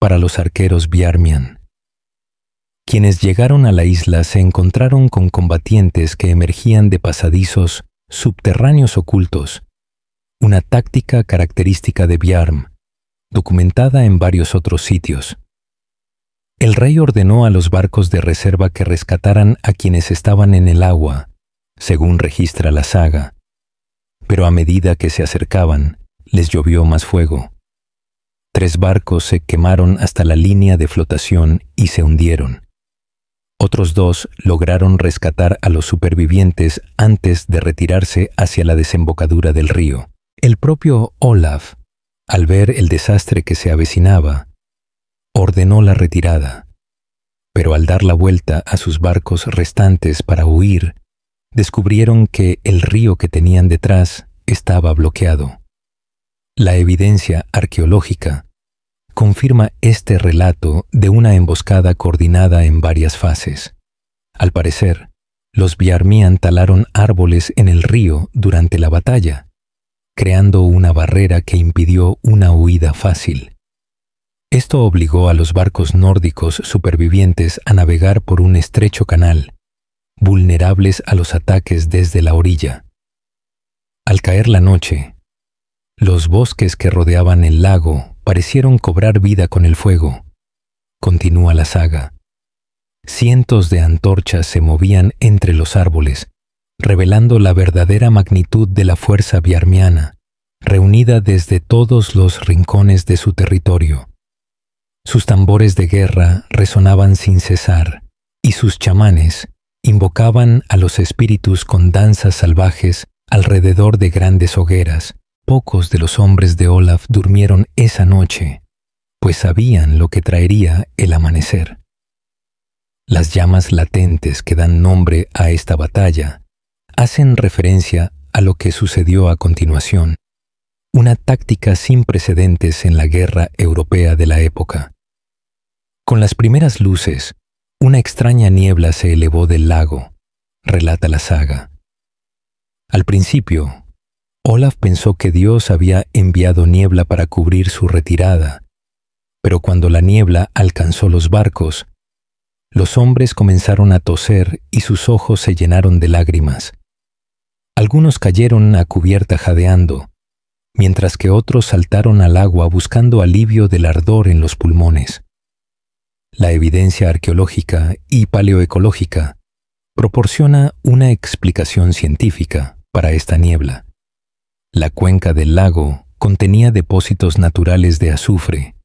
para los arqueros Biarmian. Quienes llegaron a la isla se encontraron con combatientes que emergían de pasadizos subterráneos ocultos, una táctica característica de Biarm, documentada en varios otros sitios. El rey ordenó a los barcos de reserva que rescataran a quienes estaban en el agua, según registra la saga, pero a medida que se acercaban, les llovió más fuego. 3 barcos se quemaron hasta la línea de flotación y se hundieron. Otros 2 lograron rescatar a los supervivientes antes de retirarse hacia la desembocadura del río. El propio Olaf, al ver el desastre que se avecinaba, ordenó la retirada, pero al dar la vuelta a sus barcos restantes para huir, descubrieron que el río que tenían detrás estaba bloqueado. La evidencia arqueológica confirma este relato de una emboscada coordinada en varias fases. Al parecer, los Biarmian talaron árboles en el río durante la batalla, creando una barrera que impidió una huida fácil. Esto obligó a los barcos nórdicos supervivientes a navegar por un estrecho canal, vulnerables a los ataques desde la orilla. Al caer la noche, los bosques que rodeaban el lago parecieron cobrar vida con el fuego. Continúa la saga. Cientos de antorchas se movían entre los árboles, revelando la verdadera magnitud de la fuerza biarmiana, reunida desde todos los rincones de su territorio. Sus tambores de guerra resonaban sin cesar, y sus chamanes invocaban a los espíritus con danzas salvajes alrededor de grandes hogueras. Pocos de los hombres de Olaf durmieron esa noche, pues sabían lo que traería el amanecer. Las llamas latentes que dan nombre a esta batalla hacen referencia a lo que sucedió a continuación, una táctica sin precedentes en la guerra europea de la época. Con las primeras luces, una extraña niebla se elevó del lago, relata la saga. Al principio, Olaf pensó que Dios había enviado niebla para cubrir su retirada, pero cuando la niebla alcanzó los barcos, los hombres comenzaron a toser y sus ojos se llenaron de lágrimas. Algunos cayeron a cubierta jadeando, mientras que otros saltaron al agua buscando alivio del ardor en los pulmones. La evidencia arqueológica y paleoecológica proporciona una explicación científica para esta niebla. La cuenca del lago contenía depósitos naturales de azufre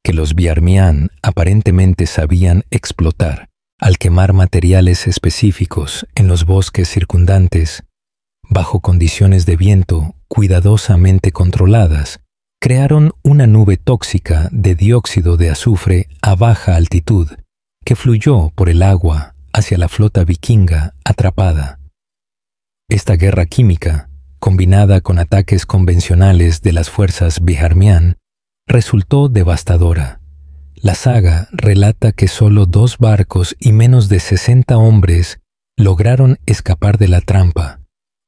que los Biarmian aparentemente sabían explotar al quemar materiales específicos en los bosques circundantes. Bajo condiciones de viento cuidadosamente controladas, crearon una nube tóxica de dióxido de azufre a baja altitud que fluyó por el agua hacia la flota vikinga atrapada. Esta guerra química, combinada con ataques convencionales de las fuerzas Biarmian, resultó devastadora. La saga relata que solo 2 barcos y menos de 60 hombres lograron escapar de la trampa.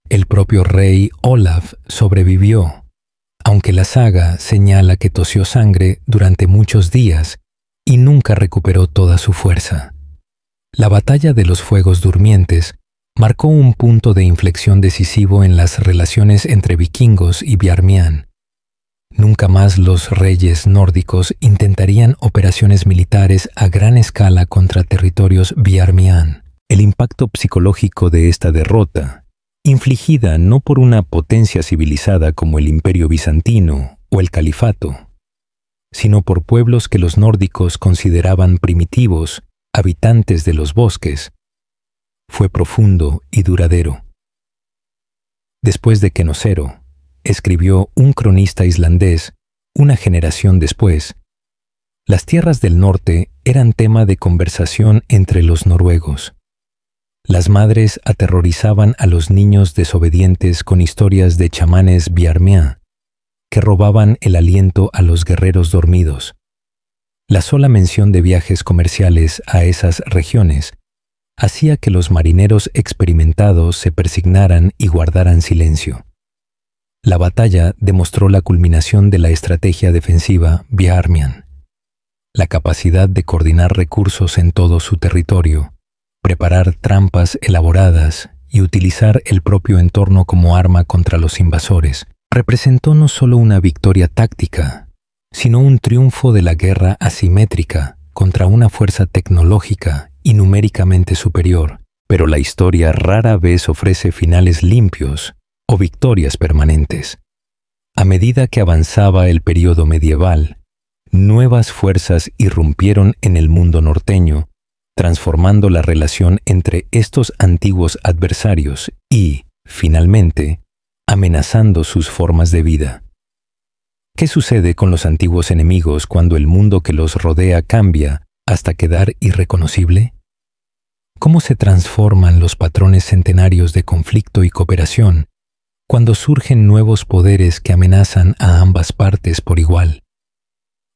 El propio rey Olaf sobrevivió, aunque la saga señala que tosió sangre durante muchos días y nunca recuperó toda su fuerza. La batalla de los fuegos durmientes marcó un punto de inflexión decisivo en las relaciones entre vikingos y Biarmian. Nunca más los reyes nórdicos intentarían operaciones militares a gran escala contra territorios Biarmian. El impacto psicológico de esta derrota, infligida no por una potencia civilizada como el Imperio Bizantino o el Califato, sino por pueblos que los nórdicos consideraban primitivos, habitantes de los bosques, fue profundo y duradero. Después de que Nocero escribió un cronista islandés una generación después, las tierras del norte eran tema de conversación entre los noruegos. Las madres aterrorizaban a los niños desobedientes con historias de chamanes Biarmian que robaban el aliento a los guerreros dormidos. La sola mención de viajes comerciales a esas regiones hacía que los marineros experimentados se persignaran y guardaran silencio. La batalla demostró la culminación de la estrategia defensiva Bjarmian, la capacidad de coordinar recursos en todo su territorio, preparar trampas elaboradas y utilizar el propio entorno como arma contra los invasores. Representó no solo una victoria táctica, sino un triunfo de la guerra asimétrica contra una fuerza tecnológica y numéricamente superior. Pero la historia rara vez ofrece finales limpios o victorias permanentes. A medida que avanzaba el período medieval, nuevas fuerzas irrumpieron en el mundo norteño, transformando la relación entre estos antiguos adversarios y, finalmente, amenazando sus formas de vida. ¿Qué sucede con los antiguos enemigos cuando el mundo que los rodea cambia hasta quedar irreconocible? ¿Cómo se transforman los patrones centenarios de conflicto y cooperación cuando surgen nuevos poderes que amenazan a ambas partes por igual?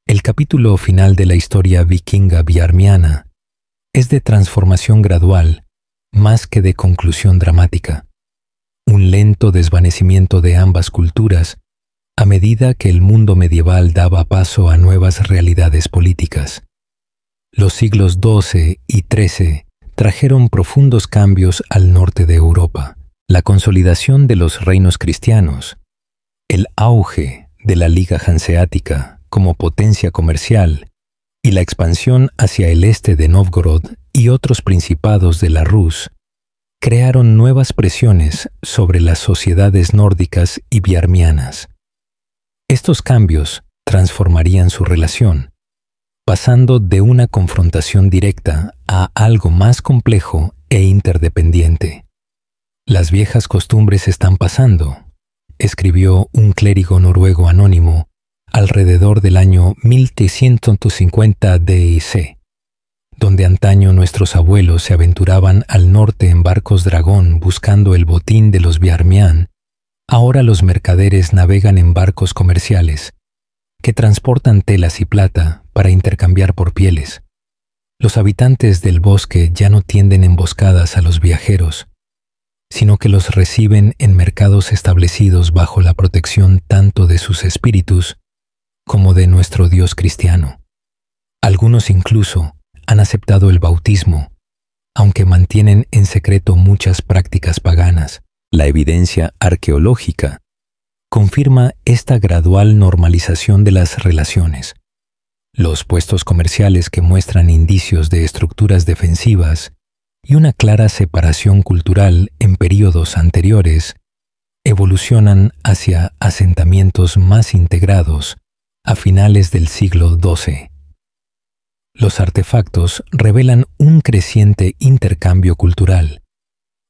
El capítulo final de la historia vikinga bjarmiana es de transformación gradual más que de conclusión dramática. Un lento desvanecimiento de ambas culturas a medida que el mundo medieval daba paso a nuevas realidades políticas. Los siglos XII y XIII trajeron profundos cambios al norte de Europa. La consolidación de los reinos cristianos, el auge de la Liga Hanseática como potencia comercial y la expansión hacia el este de Novgorod y otros principados de la Rus crearon nuevas presiones sobre las sociedades nórdicas y bjarmianas. Estos cambios transformarían su relación, pasando de una confrontación directa a algo más complejo e interdependiente. Las viejas costumbres están pasando, escribió un clérigo noruego anónimo alrededor del año 1350 DIC, donde antaño nuestros abuelos se aventuraban al norte en barcos dragón buscando el botín de los bjarmián. Ahora los mercaderes navegan en barcos comerciales que transportan telas y plata para intercambiar por pieles. Los habitantes del bosque ya no tienden emboscadas a los viajeros, sino que los reciben en mercados establecidos bajo la protección tanto de sus espíritus como de nuestro Dios cristiano. Algunos incluso han aceptado el bautismo, aunque mantienen en secreto muchas prácticas paganas. La evidencia arqueológica confirma esta gradual normalización de las relaciones. Los puestos comerciales que muestran indicios de estructuras defensivas y una clara separación cultural en períodos anteriores evolucionan hacia asentamientos más integrados a finales del siglo XII. Los artefactos revelan un creciente intercambio cultural,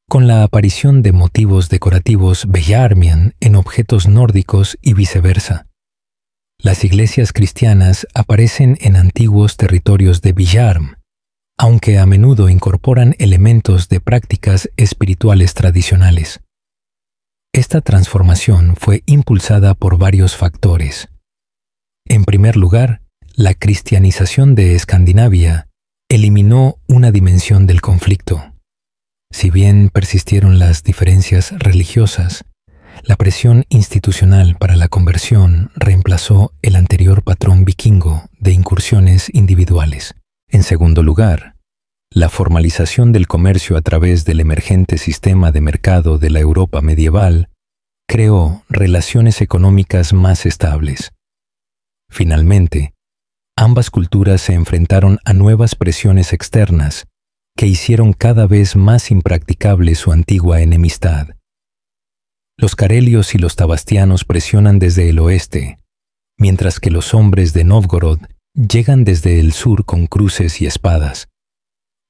con la aparición de motivos decorativos bjarmian en objetos nórdicos y viceversa. Las iglesias cristianas aparecen en antiguos territorios de Bjarm, aunque a menudo incorporan elementos de prácticas espirituales tradicionales. Esta transformación fue impulsada por varios factores. En primer lugar, la cristianización de Escandinavia eliminó una dimensión del conflicto. Si bien persistieron las diferencias religiosas, la presión institucional para la conversión reemplazó el anterior patrón vikingo de incursiones individuales. En segundo lugar, la formalización del comercio a través del emergente sistema de mercado de la Europa medieval creó relaciones económicas más estables. Finalmente, ambas culturas se enfrentaron a nuevas presiones externas que hicieron cada vez más impracticable su antigua enemistad. Los carelios y los tabastianos presionan desde el oeste, mientras que los hombres de Novgorod llegan desde el sur con cruces y espadas,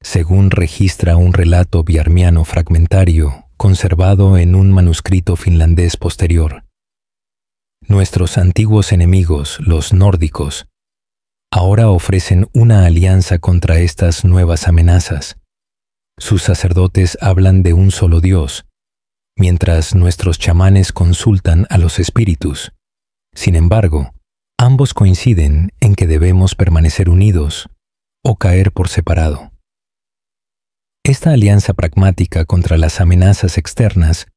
según registra un relato bjarmiano fragmentario conservado en un manuscrito finlandés posterior. Nuestros antiguos enemigos, los nórdicos, ahora ofrecen una alianza contra estas nuevas amenazas. Sus sacerdotes hablan de un solo Dios, mientras nuestros chamanes consultan a los espíritus. Sin embargo, ambos coinciden en que debemos permanecer unidos o caer por separado. Esta alianza pragmática contra las amenazas externas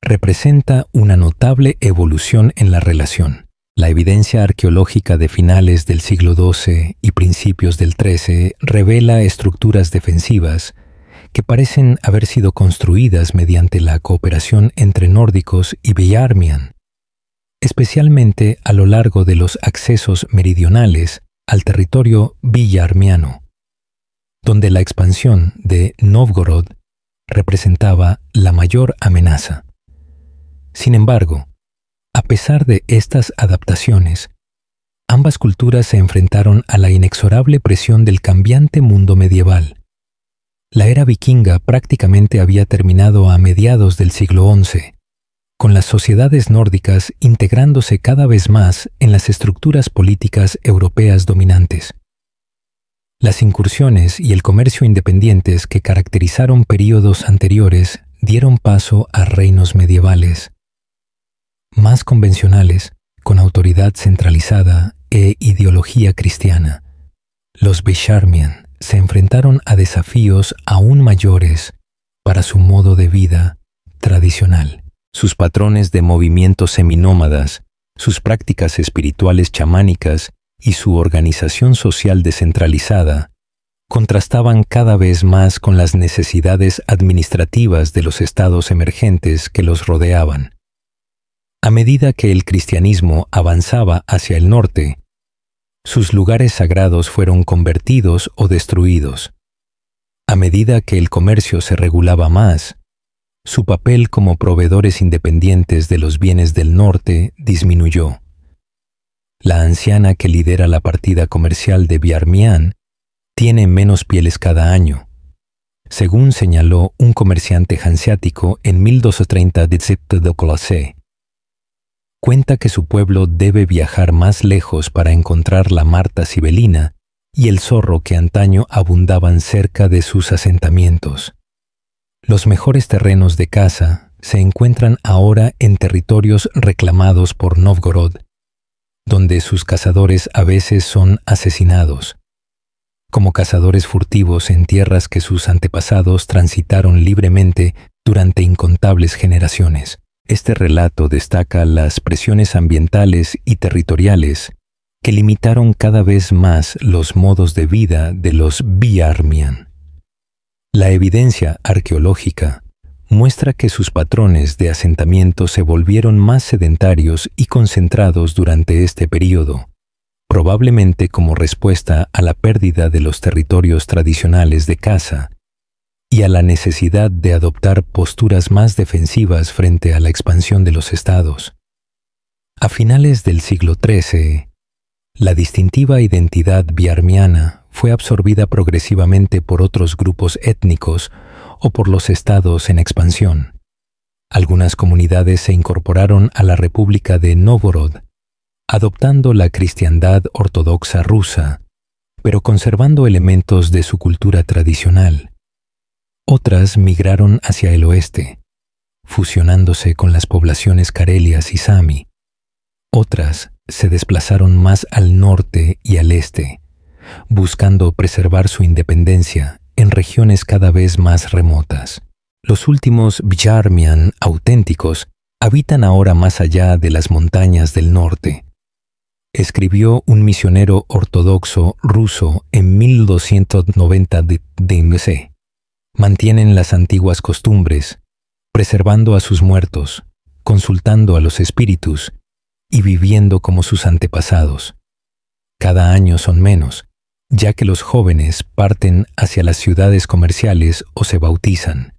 representa una notable evolución en la relación. La evidencia arqueológica de finales del siglo XII y principios del XIII revela estructuras defensivas que parecen haber sido construidas mediante la cooperación entre nórdicos y Bjarmian, especialmente a lo largo de los accesos meridionales al territorio bjarmiano, donde la expansión de Novgorod representaba la mayor amenaza. Sin embargo, a pesar de estas adaptaciones, ambas culturas se enfrentaron a la inexorable presión del cambiante mundo medieval. La era vikinga prácticamente había terminado a mediados del siglo XI, con las sociedades nórdicas integrándose cada vez más en las estructuras políticas europeas dominantes. Las incursiones y el comercio independientes que caracterizaron períodos anteriores dieron paso a reinos medievales, más convencionales, con autoridad centralizada e ideología cristiana. Los Bjarmian se enfrentaron a desafíos aún mayores para su modo de vida tradicional. Sus patrones de movimientos seminómadas, sus prácticas espirituales chamánicas y su organización social descentralizada contrastaban cada vez más con las necesidades administrativas de los estados emergentes que los rodeaban. A medida que el cristianismo avanzaba hacia el norte, sus lugares sagrados fueron convertidos o destruidos. A medida que el comercio se regulaba más, su papel como proveedores independientes de los bienes del norte disminuyó. La anciana que lidera la partida comercial de Bjarmian tiene menos pieles cada año, según señaló un comerciante hanseático en 1230 de Colosé. Cuenta que su pueblo debe viajar más lejos para encontrar la marta sibelina y el zorro que antaño abundaban cerca de sus asentamientos. Los mejores terrenos de caza se encuentran ahora en territorios reclamados por Novgorod, donde sus cazadores a veces son asesinados, como cazadores furtivos en tierras que sus antepasados transitaron libremente durante incontables generaciones. Este relato destaca las presiones ambientales y territoriales que limitaron cada vez más los modos de vida de los Bjarmian. La evidencia arqueológica muestra que sus patrones de asentamiento se volvieron más sedentarios y concentrados durante este período, probablemente como respuesta a la pérdida de los territorios tradicionales de caza y a la necesidad de adoptar posturas más defensivas frente a la expansión de los estados. A finales del siglo XIII, la distintiva identidad bjarmiana fue absorbida progresivamente por otros grupos étnicos o por los estados en expansión. Algunas comunidades se incorporaron a la República de Novgorod, adoptando la cristiandad ortodoxa rusa, pero conservando elementos de su cultura tradicional. Otras migraron hacia el oeste, fusionándose con las poblaciones carelias y sami. Otras se desplazaron más al norte y al este, buscando preservar su independencia en regiones cada vez más remotas. Los últimos Bjarmian auténticos habitan ahora más allá de las montañas del norte. Escribió un misionero ortodoxo ruso en 1290 de mantienen las antiguas costumbres, preservando a sus muertos, consultando a los espíritus y viviendo como sus antepasados. Cada año son menos, ya que los jóvenes parten hacia las ciudades comerciales o se bautizan.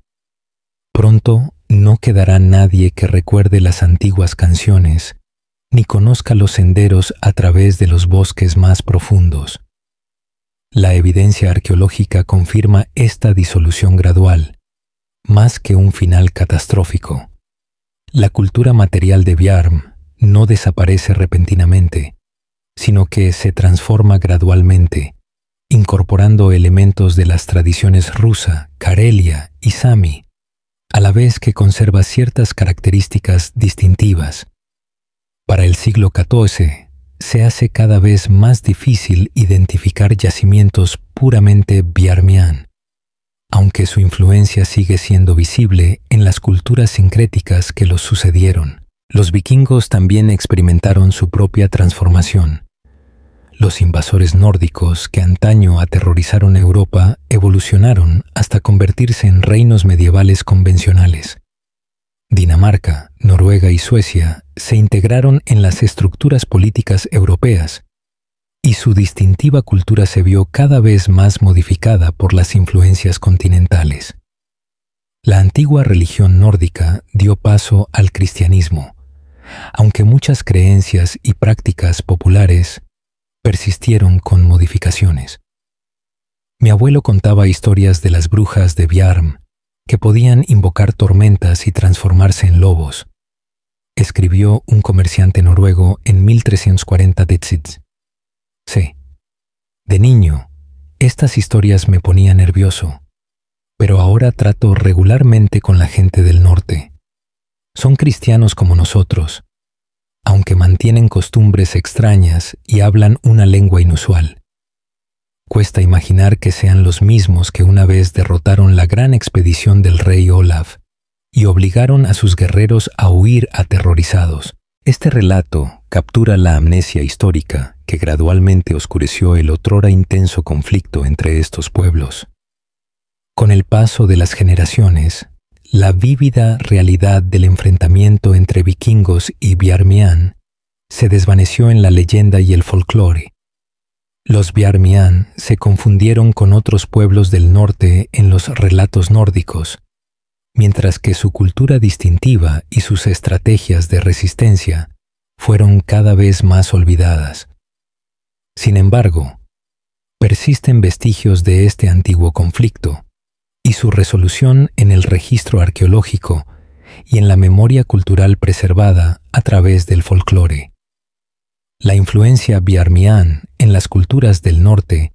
Pronto no quedará nadie que recuerde las antiguas canciones, ni conozca los senderos a través de los bosques más profundos. La evidencia arqueológica confirma esta disolución gradual, más que un final catastrófico. La cultura material de Bjarm no desaparece repentinamente, sino que se transforma gradualmente, incorporando elementos de las tradiciones rusa, Karelia y sami, a la vez que conserva ciertas características distintivas. Para el siglo XIV, se hace cada vez más difícil identificar yacimientos puramente bjarmian, aunque su influencia sigue siendo visible en las culturas sincréticas que los sucedieron. Los vikingos también experimentaron su propia transformación. Los invasores nórdicos que antaño aterrorizaron Europa evolucionaron hasta convertirse en reinos medievales convencionales. Dinamarca, Noruega y Suecia se integraron en las estructuras políticas europeas, y su distintiva cultura se vio cada vez más modificada por las influencias continentales. La antigua religión nórdica dio paso al cristianismo, aunque muchas creencias y prácticas populares persistieron con modificaciones. Mi abuelo contaba historias de las brujas de Bjarm, que podían invocar tormentas y transformarse en lobos. Escribió un comerciante noruego en 1340 Detsitz. Sí, de niño, estas historias me ponían nervioso, pero ahora trato regularmente con la gente del norte. Son cristianos como nosotros, aunque mantienen costumbres extrañas y hablan una lengua inusual. Cuesta imaginar que sean los mismos que una vez derrotaron la gran expedición del rey Olaf y obligaron a sus guerreros a huir aterrorizados. Este relato captura la amnesia histórica que gradualmente oscureció el otrora intenso conflicto entre estos pueblos. Con el paso de las generaciones, la vívida realidad del enfrentamiento entre vikingos y Bjarmian se desvaneció en la leyenda y el folclore. Los Bjarmian se confundieron con otros pueblos del norte en los relatos nórdicos, mientras que su cultura distintiva y sus estrategias de resistencia fueron cada vez más olvidadas. Sin embargo, persisten vestigios de este antiguo conflicto y su resolución en el registro arqueológico y en la memoria cultural preservada a través del folclore. La influencia Bjarmian en las culturas del norte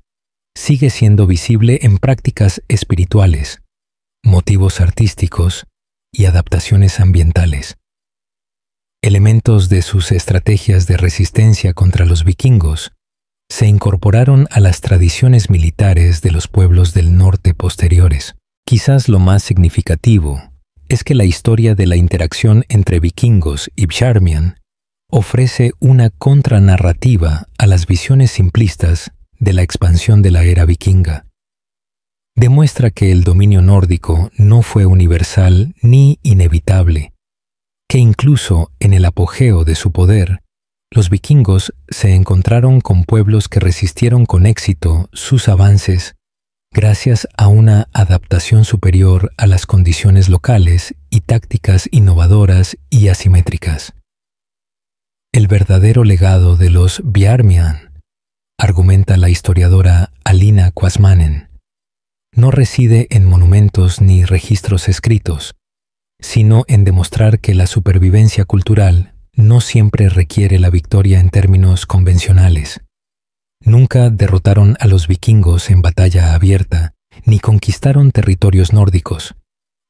sigue siendo visible en prácticas espirituales, motivos artísticos y adaptaciones ambientales. Elementos de sus estrategias de resistencia contra los vikingos se incorporaron a las tradiciones militares de los pueblos del norte posteriores. Quizás lo más significativo es que la historia de la interacción entre vikingos y Bjarmian ofrece una contranarrativa a las visiones simplistas de la expansión de la era vikinga. Demuestra que el dominio nórdico no fue universal ni inevitable, que incluso en el apogeo de su poder, los vikingos se encontraron con pueblos que resistieron con éxito sus avances gracias a una adaptación superior a las condiciones locales y tácticas innovadoras y asimétricas. El verdadero legado de los Bjarmian, argumenta la historiadora Alina Quasmanen, no reside en monumentos ni registros escritos, sino en demostrar que la supervivencia cultural no siempre requiere la victoria en términos convencionales. Nunca derrotaron a los vikingos en batalla abierta, ni conquistaron territorios nórdicos.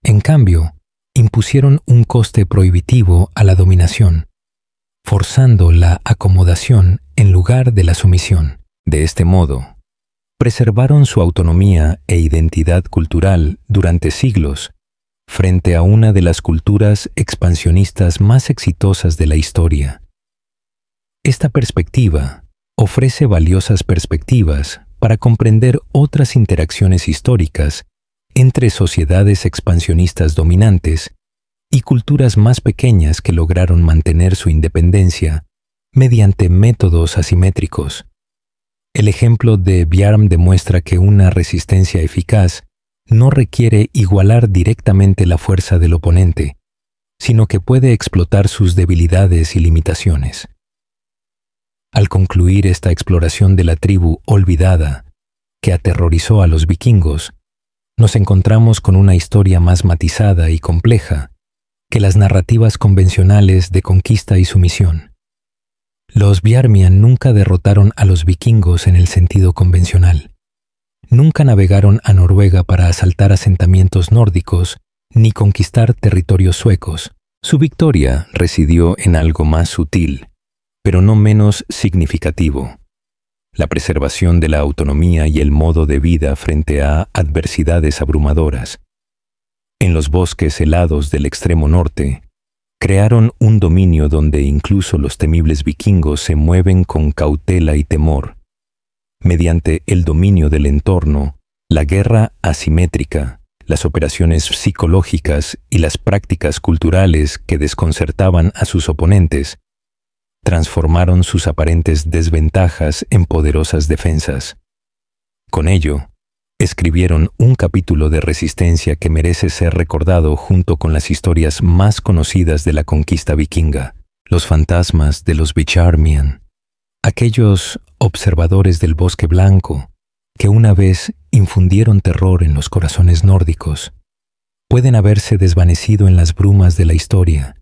En cambio, impusieron un coste prohibitivo a la dominación, forzando la acomodación en lugar de la sumisión. De este modo, preservaron su autonomía e identidad cultural durante siglos frente a una de las culturas expansionistas más exitosas de la historia. Esta perspectiva ofrece valiosas perspectivas para comprender otras interacciones históricas entre sociedades expansionistas dominantes y culturas más pequeñas que lograron mantener su independencia mediante métodos asimétricos. El ejemplo de Bjarm demuestra que una resistencia eficaz no requiere igualar directamente la fuerza del oponente, sino que puede explotar sus debilidades y limitaciones. Al concluir esta exploración de la tribu olvidada que aterrorizó a los vikingos, nos encontramos con una historia más matizada y compleja que las narrativas convencionales de conquista y sumisión. Los Bjarmian nunca derrotaron a los vikingos en el sentido convencional. Nunca navegaron a Noruega para asaltar asentamientos nórdicos ni conquistar territorios suecos. Su victoria residió en algo más sutil, pero no menos significativo. la preservación de la autonomía y el modo de vida frente a adversidades abrumadoras. En los bosques helados del extremo norte, crearon un dominio donde incluso los temibles vikingos se mueven con cautela y temor. Mediante el dominio del entorno, la guerra asimétrica, las operaciones psicológicas y las prácticas culturales que desconcertaban a sus oponentes, transformaron sus aparentes desventajas en poderosas defensas. Con ello, escribieron un capítulo de resistencia que merece ser recordado junto con las historias más conocidas de la conquista vikinga, los fantasmas de los Vicharmian, aquellos observadores del bosque blanco que una vez infundieron terror en los corazones nórdicos. Pueden haberse desvanecido en las brumas de la historia,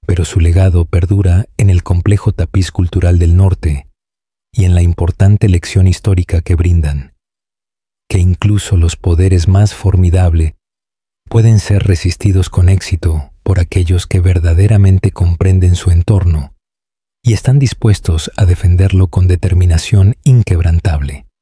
pero su legado perdura en el complejo tapiz cultural del norte y en la importante lección histórica que brindan, que incluso los poderes más formidables pueden ser resistidos con éxito por aquellos que verdaderamente comprenden su entorno y están dispuestos a defenderlo con determinación inquebrantable.